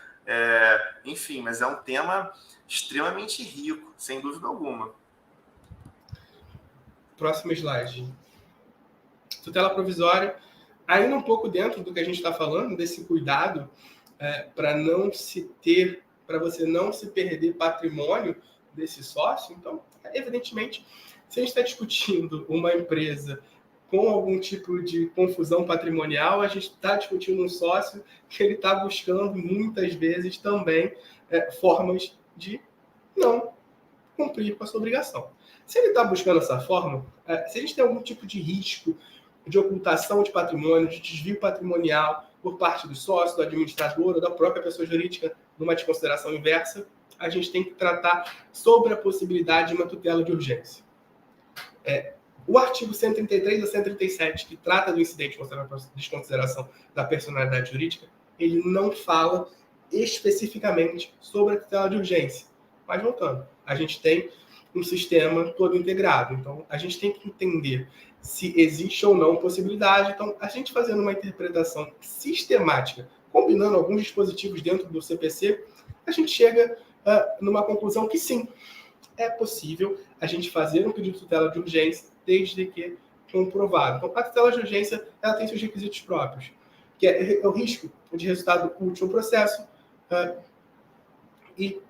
Enfim, mas é um tema extremamente rico, sem dúvida alguma. Próximo slide. Tutela provisória. Ainda um pouco dentro do que a gente está falando, desse cuidado para você não se perder patrimônio desse sócio. Então, evidentemente, se a gente está discutindo uma empresa com algum tipo de confusão patrimonial, a gente está discutindo um sócio que ele está buscando, muitas vezes, também formas de não cumprir com a sua obrigação. Se ele está buscando essa forma, se a gente tem algum tipo de risco de ocultação de patrimônio, de desvio patrimonial por parte do sócio, do administrador ou da própria pessoa jurídica numa desconsideração inversa, a gente tem que tratar sobre a possibilidade de uma tutela de urgência. O artigo 133 a 137, que trata do incidente de desconsideração da personalidade jurídica, ele não fala especificamente sobre a tutela de urgência. Mas voltando, a gente tem um sistema todo integrado. Então, a gente tem que entender se existe ou não possibilidade. Então, a gente fazendo uma interpretação sistemática, combinando alguns dispositivos dentro do CPC, a gente chega numa conclusão que sim, é possível a gente fazer um pedido de tutela de urgência desde que comprovado. Então, a tutela de urgência ela tem seus requisitos próprios, que é o risco de resultado útil ao processo e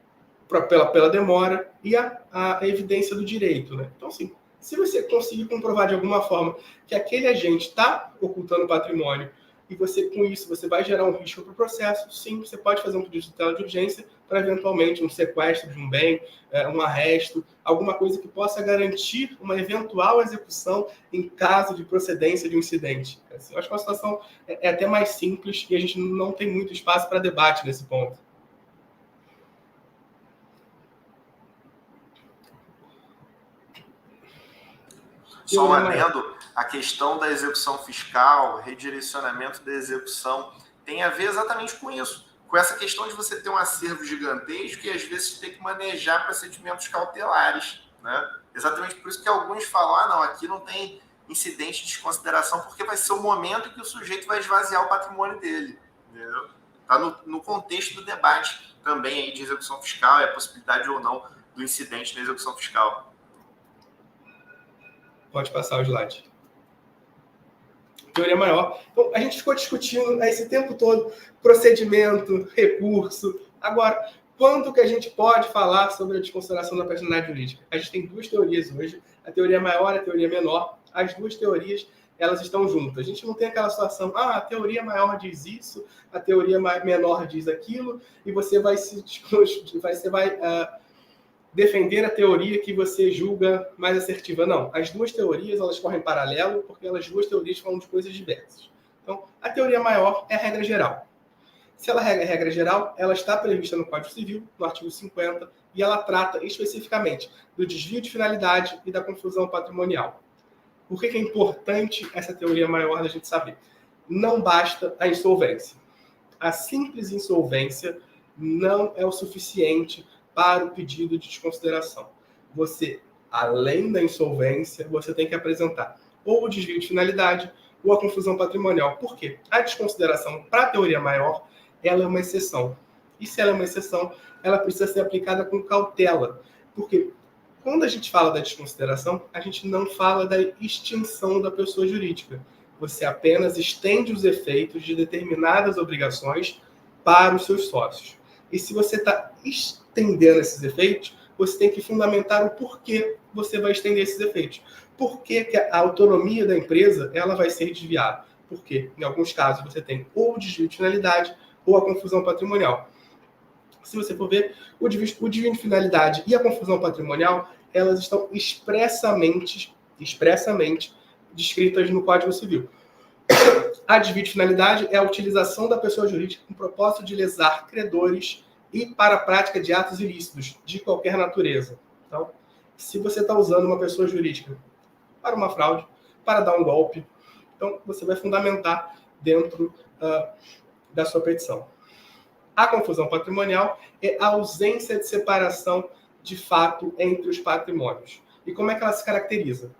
pela demora e a evidência do direito, né? Então, assim, se você conseguir comprovar de alguma forma que aquele agente está ocultando patrimônio e você, com isso, você vai gerar um risco para o processo, sim, você pode fazer um pedido de tutela de urgência para, eventualmente, um sequestro de um bem, um arresto, alguma coisa que possa garantir uma eventual execução em caso de procedência de um incidente. Assim, eu acho que a situação é até mais simples e a gente não tem muito espaço para debate nesse ponto. Só um adendo, a questão da execução fiscal, redirecionamento da execução, tem a ver exatamente com isso, com essa questão de você ter um acervo gigantesco e às vezes ter que manejar procedimentos cautelares, né? Exatamente por isso que alguns falam, não, aqui não tem incidente de desconsideração, porque vai ser o momento em que o sujeito vai esvaziar o patrimônio dele, entendeu? Está no contexto do debate também aí de execução fiscal e a possibilidade ou não do incidente na execução fiscal. Pode passar o slide. Teoria maior. Então, a gente ficou discutindo esse tempo todo procedimento, recurso. Agora, quando que a gente pode falar sobre a desconsideração da personalidade jurídica? A gente tem duas teorias hoje, a teoria maior e a teoria menor. As duas teorias, elas estão juntas. A gente não tem aquela situação, a teoria maior diz isso, a teoria menor diz aquilo, e você vai defender a teoria que você julga mais assertiva. Não, as duas teorias elas correm paralelo porque elas duas teorias falam de coisas diversas. Então, a teoria maior é a regra geral. Se ela é regra geral, ela está prevista no Código Civil, no artigo 50, e ela trata especificamente do desvio de finalidade e da confusão patrimonial. Por que é importante essa teoria maior da gente saber? Não basta a insolvência. A simples insolvência não é o suficiente para o pedido de desconsideração. Você, além da insolvência, você tem que apresentar ou o desvio de finalidade ou a confusão patrimonial. Por quê? A desconsideração, para a teoria maior, ela é uma exceção. E se ela é uma exceção, ela precisa ser aplicada com cautela. Porque quando a gente fala da desconsideração, a gente não fala da extinção da pessoa jurídica. Você apenas estende os efeitos de determinadas obrigações para os seus sócios. E se você está estendendo esses efeitos, você tem que fundamentar o porquê você vai estender esses efeitos. Por que a autonomia da empresa ela vai ser desviada? Porque, em alguns casos, você tem ou o desvio de finalidade ou a confusão patrimonial. Se você for ver, o desvio de finalidade e a confusão patrimonial, elas estão expressamente descritas no Código Civil. A desvio de finalidade é a utilização da pessoa jurídica com o propósito de lesar credores e para a prática de atos ilícitos de qualquer natureza. Então, se você está usando uma pessoa jurídica para uma fraude, para dar um golpe, então você vai fundamentar dentro da sua petição. A confusão patrimonial é a ausência de separação de fato entre os patrimônios. E como é que ela se caracteriza?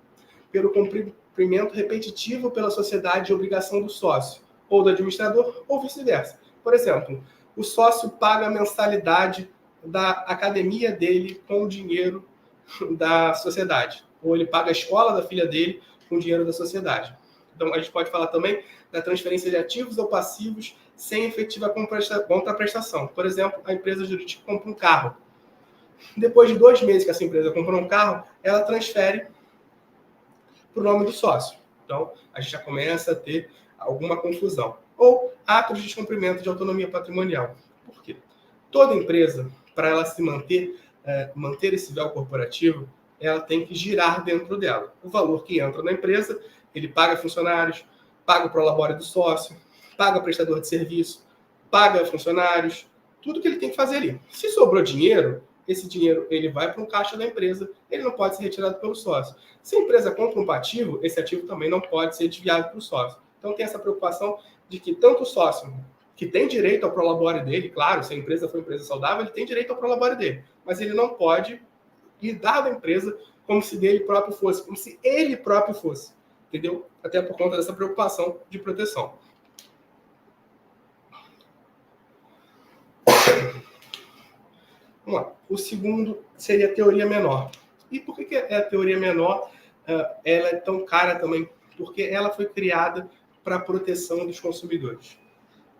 Pelo cumprimento repetitivo pela sociedade de obrigação do sócio, ou do administrador, ou vice-versa. Por exemplo, o sócio paga a mensalidade da academia dele com o dinheiro da sociedade, ou ele paga a escola da filha dele com o dinheiro da sociedade. Então, a gente pode falar também da transferência de ativos ou passivos sem efetiva contraprestação. Por exemplo, a empresa jurídica compra um carro. Depois de 2 meses que essa empresa comprou um carro, ela transfere para o nome do sócio. Então, a gente já começa a ter alguma confusão. Ou atos de descumprimento de autonomia patrimonial. Por quê? Toda empresa, para ela se manter esse véu corporativo, ela tem que girar dentro dela. O valor que entra na empresa, ele paga funcionários, paga o prolabore do sócio, paga prestador de serviço, paga funcionários, tudo que ele tem que fazer ali. Se sobrou dinheiro, esse dinheiro ele vai para um caixa da empresa, ele não pode ser retirado pelo sócio. Se a empresa compra um ativo, esse ativo também não pode ser desviado para o sócio. Então tem essa preocupação de que tanto o sócio, que tem direito ao prolabore dele, claro, se a empresa for uma empresa saudável, ele tem direito ao prolabore dele, mas ele não pode lidar da empresa como se dele próprio fosse, como se ele próprio fosse, entendeu? Até por conta dessa preocupação de proteção. Vamos lá. O segundo seria a teoria menor. E por que a teoria menor ela é tão cara também? Porque ela foi criada para a proteção dos consumidores.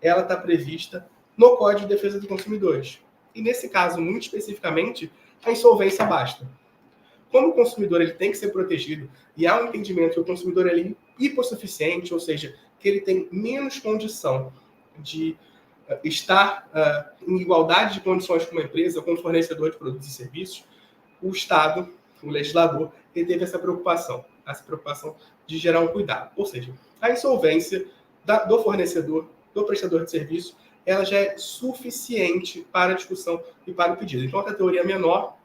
Ela está prevista no Código de Defesa dos Consumidores. E nesse caso, muito especificamente, a insolvência basta. Como o consumidor ele tem que ser protegido e há um entendimento que o consumidor é hipossuficiente, ou seja, que ele tem menos condição de estar em igualdade de condições com uma empresa, com um fornecedor de produtos e serviços, o Estado, o legislador, ele teve essa preocupação de gerar um cuidado. Ou seja, a insolvência do fornecedor, do prestador de serviço, ela já é suficiente para a discussão e para o pedido. Então, a teoria menor,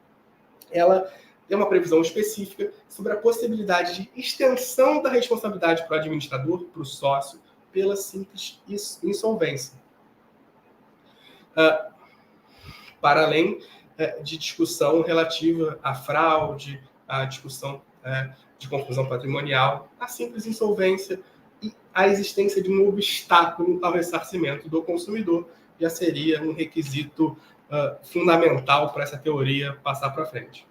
ela tem uma previsão específica sobre a possibilidade de extensão da responsabilidade para o administrador, para o sócio, pela simples insolvência. Para além de discussão relativa à fraude, à discussão de confusão patrimonial, a simples insolvência e a existência de um obstáculo ao ressarcimento do consumidor já seria um requisito fundamental para essa teoria passar para frente.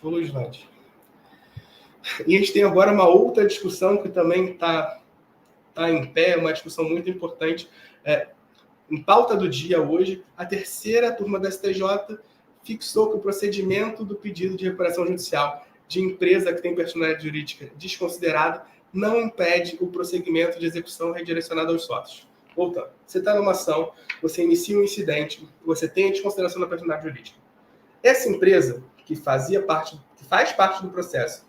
Vamos, slide. E a gente tem agora uma outra discussão que também está em pé, uma discussão muito importante. Em pauta do dia hoje, a terceira turma da STJ fixou que o procedimento do pedido de recuperação judicial de empresa que tem personalidade jurídica desconsiderada não impede o prosseguimento de execução redirecionada aos sócios. Voltando, você está numa ação, você inicia um incidente, você tem a desconsideração da personalidade jurídica. Essa empresa que faz parte do processo,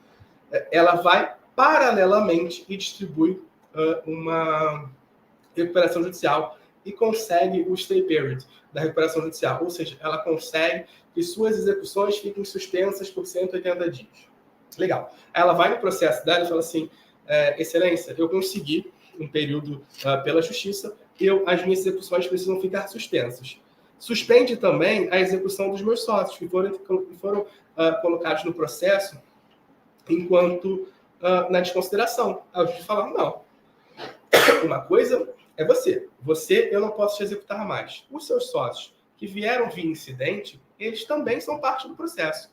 ela vai paralelamente e distribui uma recuperação judicial e consegue o stay period da recuperação judicial, ou seja, ela consegue que suas execuções fiquem suspensas por 180 dias. Legal. Ela vai no processo dela e fala assim, excelência, eu consegui um período pela justiça, as minhas execuções precisam ficar suspensas. Suspende também a execução dos meus sócios, que foram colocados no processo enquanto na desconsideração. Aí o juiz fala, não, uma coisa é você eu não posso te executar mais. Os seus sócios que vieram via incidente, eles também são parte do processo.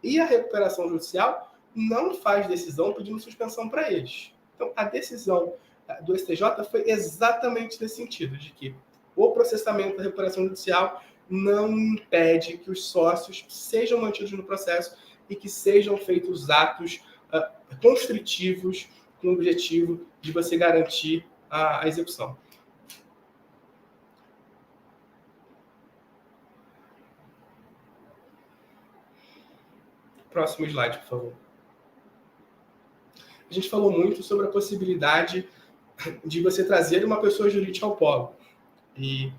E a recuperação judicial não faz decisão pedindo suspensão para eles. Então, a decisão do STJ foi exatamente nesse sentido, de que o processamento da recuperação judicial não impede que os sócios sejam mantidos no processo e que sejam feitos atos constritivos com o objetivo de você garantir a execução. Próximo slide, por favor. A gente falou muito sobre a possibilidade de você trazer uma pessoa jurídica ao polo. E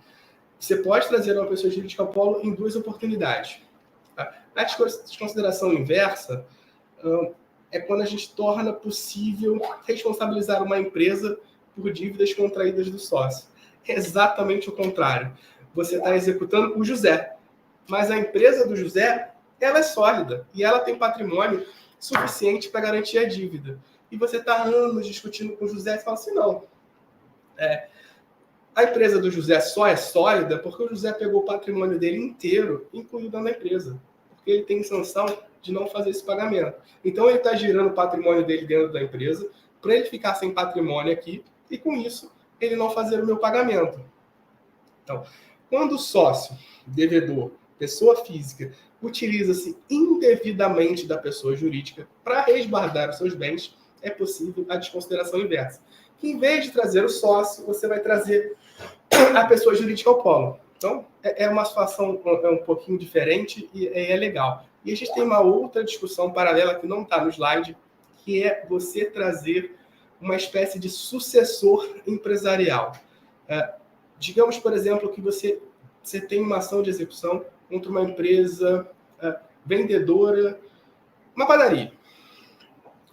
você pode trazer uma pessoa jurídica ao polo em duas oportunidades. A desconsideração inversa é quando a gente torna possível responsabilizar uma empresa por dívidas contraídas do sócio. É exatamente o contrário. Você está executando o José, mas a empresa do José, ela é sólida e ela tem patrimônio suficiente para garantir a dívida. E você está há anos discutindo com o José e fala assim, não, a empresa do José só é sólida porque o José pegou o patrimônio dele inteiro, incluído na empresa, porque ele tem sanção de não fazer esse pagamento. Então, ele está girando o patrimônio dele dentro da empresa para ele ficar sem patrimônio aqui e, com isso, ele não fazer o meu pagamento. Então, quando o sócio, devedor, pessoa física, utiliza-se indevidamente da pessoa jurídica para resguardar os seus bens, é possível a desconsideração inversa. Que, em vez de trazer o sócio, você vai trazer a pessoa jurídica ao polo. Então, é uma situação um pouquinho diferente e é legal. E a gente tem uma outra discussão paralela que não está no slide, que é você trazer uma espécie de sucessor empresarial. Digamos, por exemplo, que você tem uma ação de execução contra uma empresa vendedora, uma padaria.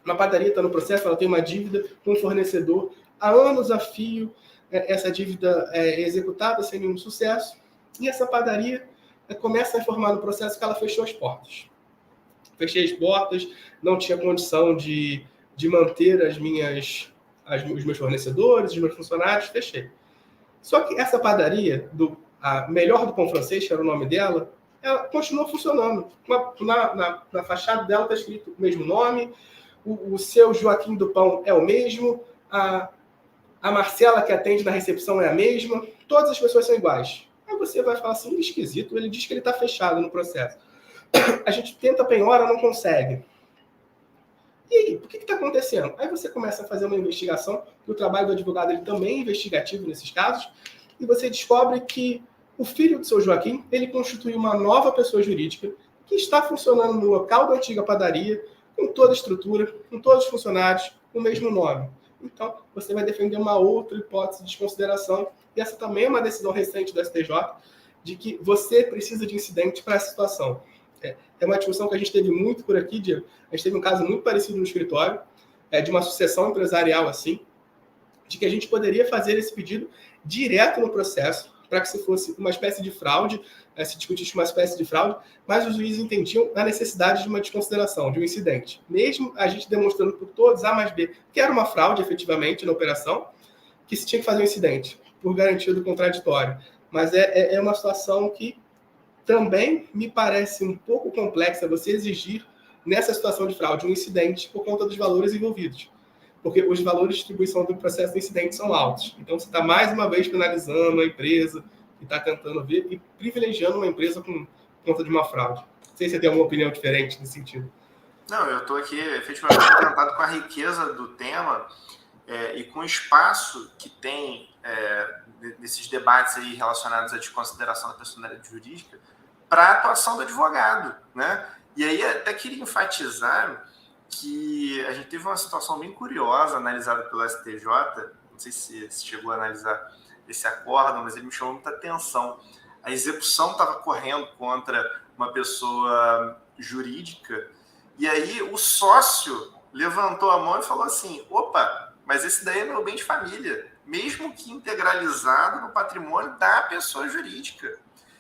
Uma padaria está no processo, ela tem uma dívida com um fornecedor. Há anos a fio, essa dívida é executada sem nenhum sucesso. E essa padaria começa a informar no processo que ela fechou as portas. Fechei as portas, não tinha condição de manter os meus fornecedores, os meus funcionários, fechei. Só que essa padaria, a Melhor do Pão Francês, que era o nome dela, ela continua funcionando. Na fachada dela está escrito o mesmo nome, o seu Joaquim do Pão é o mesmo, a Marcela que atende na recepção é a mesma, todas as pessoas são iguais. Aí você vai falar assim, esquisito, ele diz que ele está fechado no processo. A gente tenta penhora, não consegue. E aí, por que está acontecendo? Aí você começa a fazer uma investigação, que o trabalho do advogado ele também é investigativo nesses casos, e você descobre que o filho do seu Joaquim, ele constitui uma nova pessoa jurídica que está funcionando no local da antiga padaria, com toda a estrutura, com todos os funcionários, com o mesmo nome. Então, você vai defender uma outra hipótese de desconsideração, e essa também é uma decisão recente do STJ, de que você precisa de incidente para essa situação. É uma discussão que a gente teve muito por aqui, Diego. A gente teve um caso muito parecido no escritório, de uma sucessão empresarial assim, de que a gente poderia fazer esse pedido direto no processo, para que se fosse uma espécie de fraude, se discutisse uma espécie de fraude, mas os juízes entendiam a necessidade de uma desconsideração, de um incidente. Mesmo a gente demonstrando por todos, A mais B, que era uma fraude efetivamente na operação, que se tinha que fazer um incidente, por garantia do contraditório. Mas é uma situação que também me parece um pouco complexa você exigir, nessa situação de fraude, um incidente por conta dos valores envolvidos. Porque os valores de distribuição do processo de incidente são altos. Então, você está mais uma vez penalizando a empresa que está tentando ver e privilegiando uma empresa por conta de uma fraude. Não sei se você tem alguma opinião diferente nesse sentido. Não, eu estou aqui efetivamente encantado com a riqueza do tema e com o espaço que tem nesses debates aí relacionados à desconsideração da personalidade jurídica para a atuação do advogado, né? E aí até queria enfatizar que a gente teve uma situação bem curiosa analisada pelo STJ, não sei se chegou a analisar esse acórdão, mas ele me chamou muita atenção. A execução estava correndo contra uma pessoa jurídica, e aí o sócio levantou a mão e falou assim, opa, mas esse daí é meu bem de família, mesmo que integralizado no patrimônio da pessoa jurídica.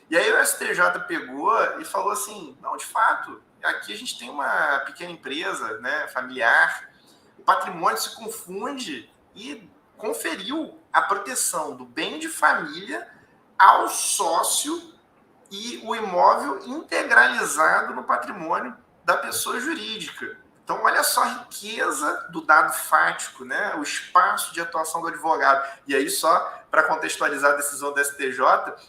E aí o STJ pegou e falou assim, não, de fato, aqui a gente tem uma pequena empresa, né, familiar, patrimônio se confunde e conferiu a proteção do bem de família ao sócio e o imóvel integralizado no patrimônio da pessoa jurídica. Então, olha só a riqueza do dado fático, né? O espaço de atuação do advogado. E aí, só para contextualizar a decisão do STJ,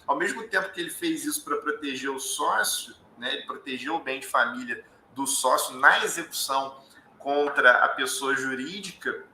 ao mesmo tempo que ele fez isso para proteger o sócio, né? Ele protegeu o bem de família do sócio na execução contra a pessoa jurídica,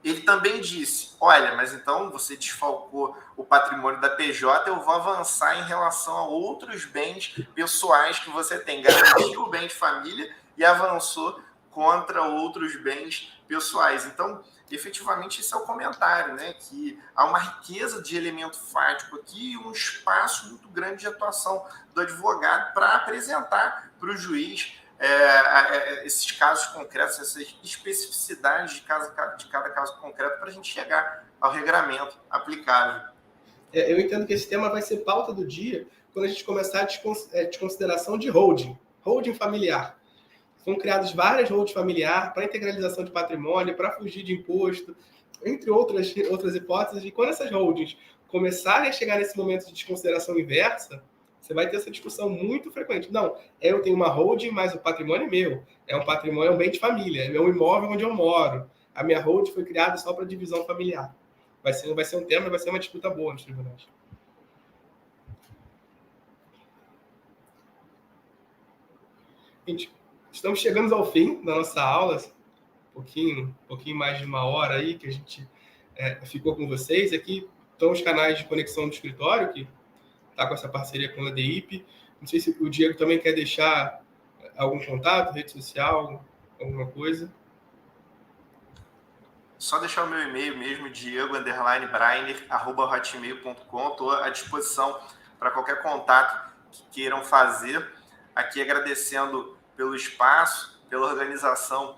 ele também disse, olha, mas então você desfalcou o patrimônio da PJ, eu vou avançar em relação a outros bens pessoais que você tem. Garantiu o bem de família e avançou contra outros bens pessoais. Então, efetivamente, esse é o comentário, né? Que há uma riqueza de elemento fático aqui e um espaço muito grande de atuação do advogado para apresentar para o juiz esses casos concretos, essas especificidades de cada caso concreto para a gente chegar ao regramento aplicável. Eu entendo que esse tema vai ser pauta do dia quando a gente começar a desconsideração de holding familiar. Foram criadas várias holdings familiares para integralização de patrimônio, para fugir de imposto, entre outras hipóteses. E quando essas holdings começarem a chegar nesse momento de desconsideração inversa, você vai ter essa discussão muito frequente. Não, eu tenho uma holding, mas o patrimônio é meu. É um patrimônio, é um bem de família. É meu imóvel onde eu moro. A minha holding foi criada só para divisão familiar. Vai ser um tema, vai ser uma disputa boa nos tribunais. Gente, estamos chegando ao fim da nossa aula. Um pouquinho mais de uma hora aí que a gente ficou com vocês. Aqui estão os canais de conexão do escritório, que está com essa parceria com a DIP. Não sei se o Diego também quer deixar algum contato, rede social, alguma coisa. Só deixar o meu e-mail mesmo, diego_breiner@hotmail.com. Estou à disposição para qualquer contato que queiram fazer. Aqui agradecendo pelo espaço, pela organização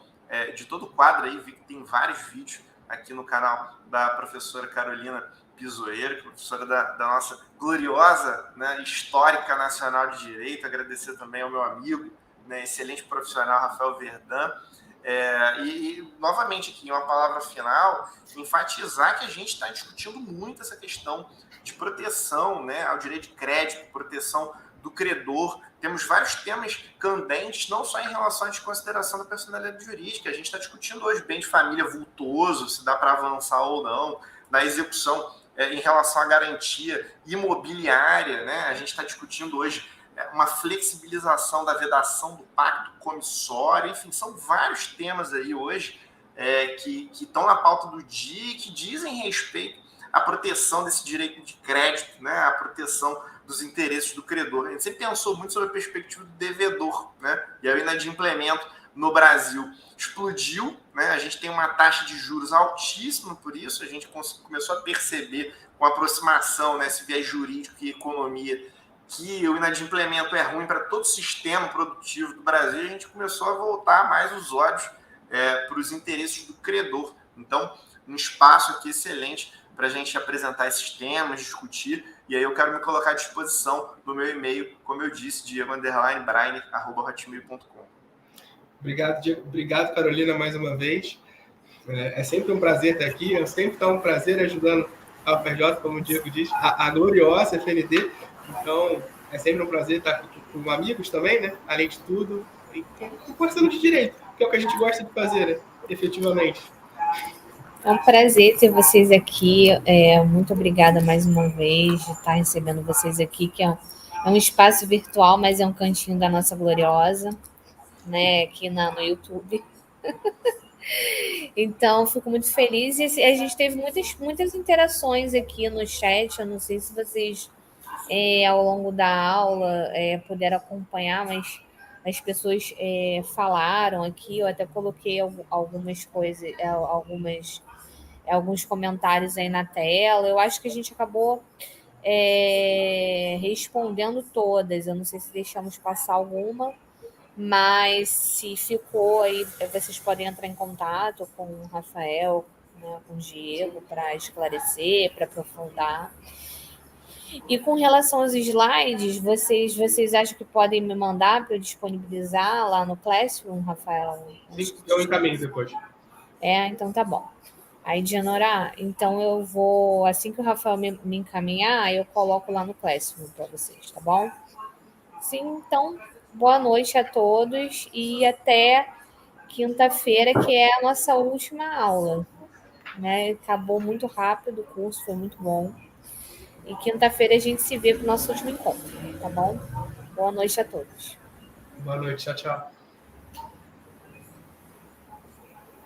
de todo o quadro aí. Vi que tem vários vídeos aqui no canal da professora Carolina Pisoeiro, professora da nossa gloriosa, né, histórica nacional de direito. Agradecer também ao meu amigo, né, excelente profissional Rafael Verdun. Novamente aqui, uma palavra final, enfatizar que a gente está discutindo muito essa questão de proteção, né, ao direito de crédito, proteção do credor. Temos vários temas candentes, não só em relação à desconsideração da personalidade jurídica. A gente está discutindo hoje bem de família vultoso, se dá para avançar ou não, na execução em relação à garantia imobiliária, né? A gente está discutindo hoje uma flexibilização da vedação do pacto comissório. Enfim, são vários temas aí hoje que estão na pauta do dia e que dizem respeito à proteção desse direito de crédito, né? A proteção dos interesses do credor. A gente sempre pensou muito sobre a perspectiva do devedor, né? E aí o inadimplemento no Brasil explodiu, né? A gente tem uma taxa de juros altíssima por isso, a gente começou a perceber com a aproximação, né, esse viés jurídico e economia, que o inadimplemento é ruim para todo o sistema produtivo do Brasil. A gente começou a voltar mais os olhos para os interesses do credor. Então, um espaço aqui excelente para a gente apresentar esses temas, discutir, e aí eu quero me colocar à disposição no meu e-mail, como eu disse, diego_breiner@hotmail.com. Obrigado, Diego. Obrigado, Carolina, mais uma vez. É sempre um prazer estar aqui, é sempre um prazer ajudando a UFRJ, como o Diego diz, a gloriosa FND. Então, é sempre um prazer estar aqui com amigos também, né? Além de tudo, e conversando de direito, que é o que a gente gosta de fazer, né? Efetivamente. É um prazer ter vocês aqui. Muito obrigada mais uma vez de estar recebendo vocês aqui, que é um espaço virtual, mas é um cantinho da nossa gloriosa, né? Aqui no YouTube. Então, fico muito feliz. E a gente teve muitas interações aqui no chat. Eu não sei se vocês, ao longo da aula, puderam acompanhar, mas as pessoas falaram aqui. Eu até coloquei algumas coisas, alguns comentários aí na tela. Eu acho que a gente acabou respondendo todas. Eu não sei se deixamos passar alguma, mas se ficou aí, vocês podem entrar em contato com o Rafael, né, com o Diego, para esclarecer, para aprofundar. E com relação aos slides, vocês acham que podem me mandar para eu disponibilizar lá no Classroom, Rafael? Sim, eu encaminho depois. Então tá bom. Aí, Dianora, então eu vou, assim que o Rafael me encaminhar, eu coloco lá no Classroom para vocês, tá bom? Sim, então, boa noite a todos e até quinta-feira, que é a nossa última aula, né? Acabou muito rápido o curso, foi muito bom. E quinta-feira a gente se vê para o nosso último encontro, tá bom? Boa noite a todos. Boa noite, tchau, tchau.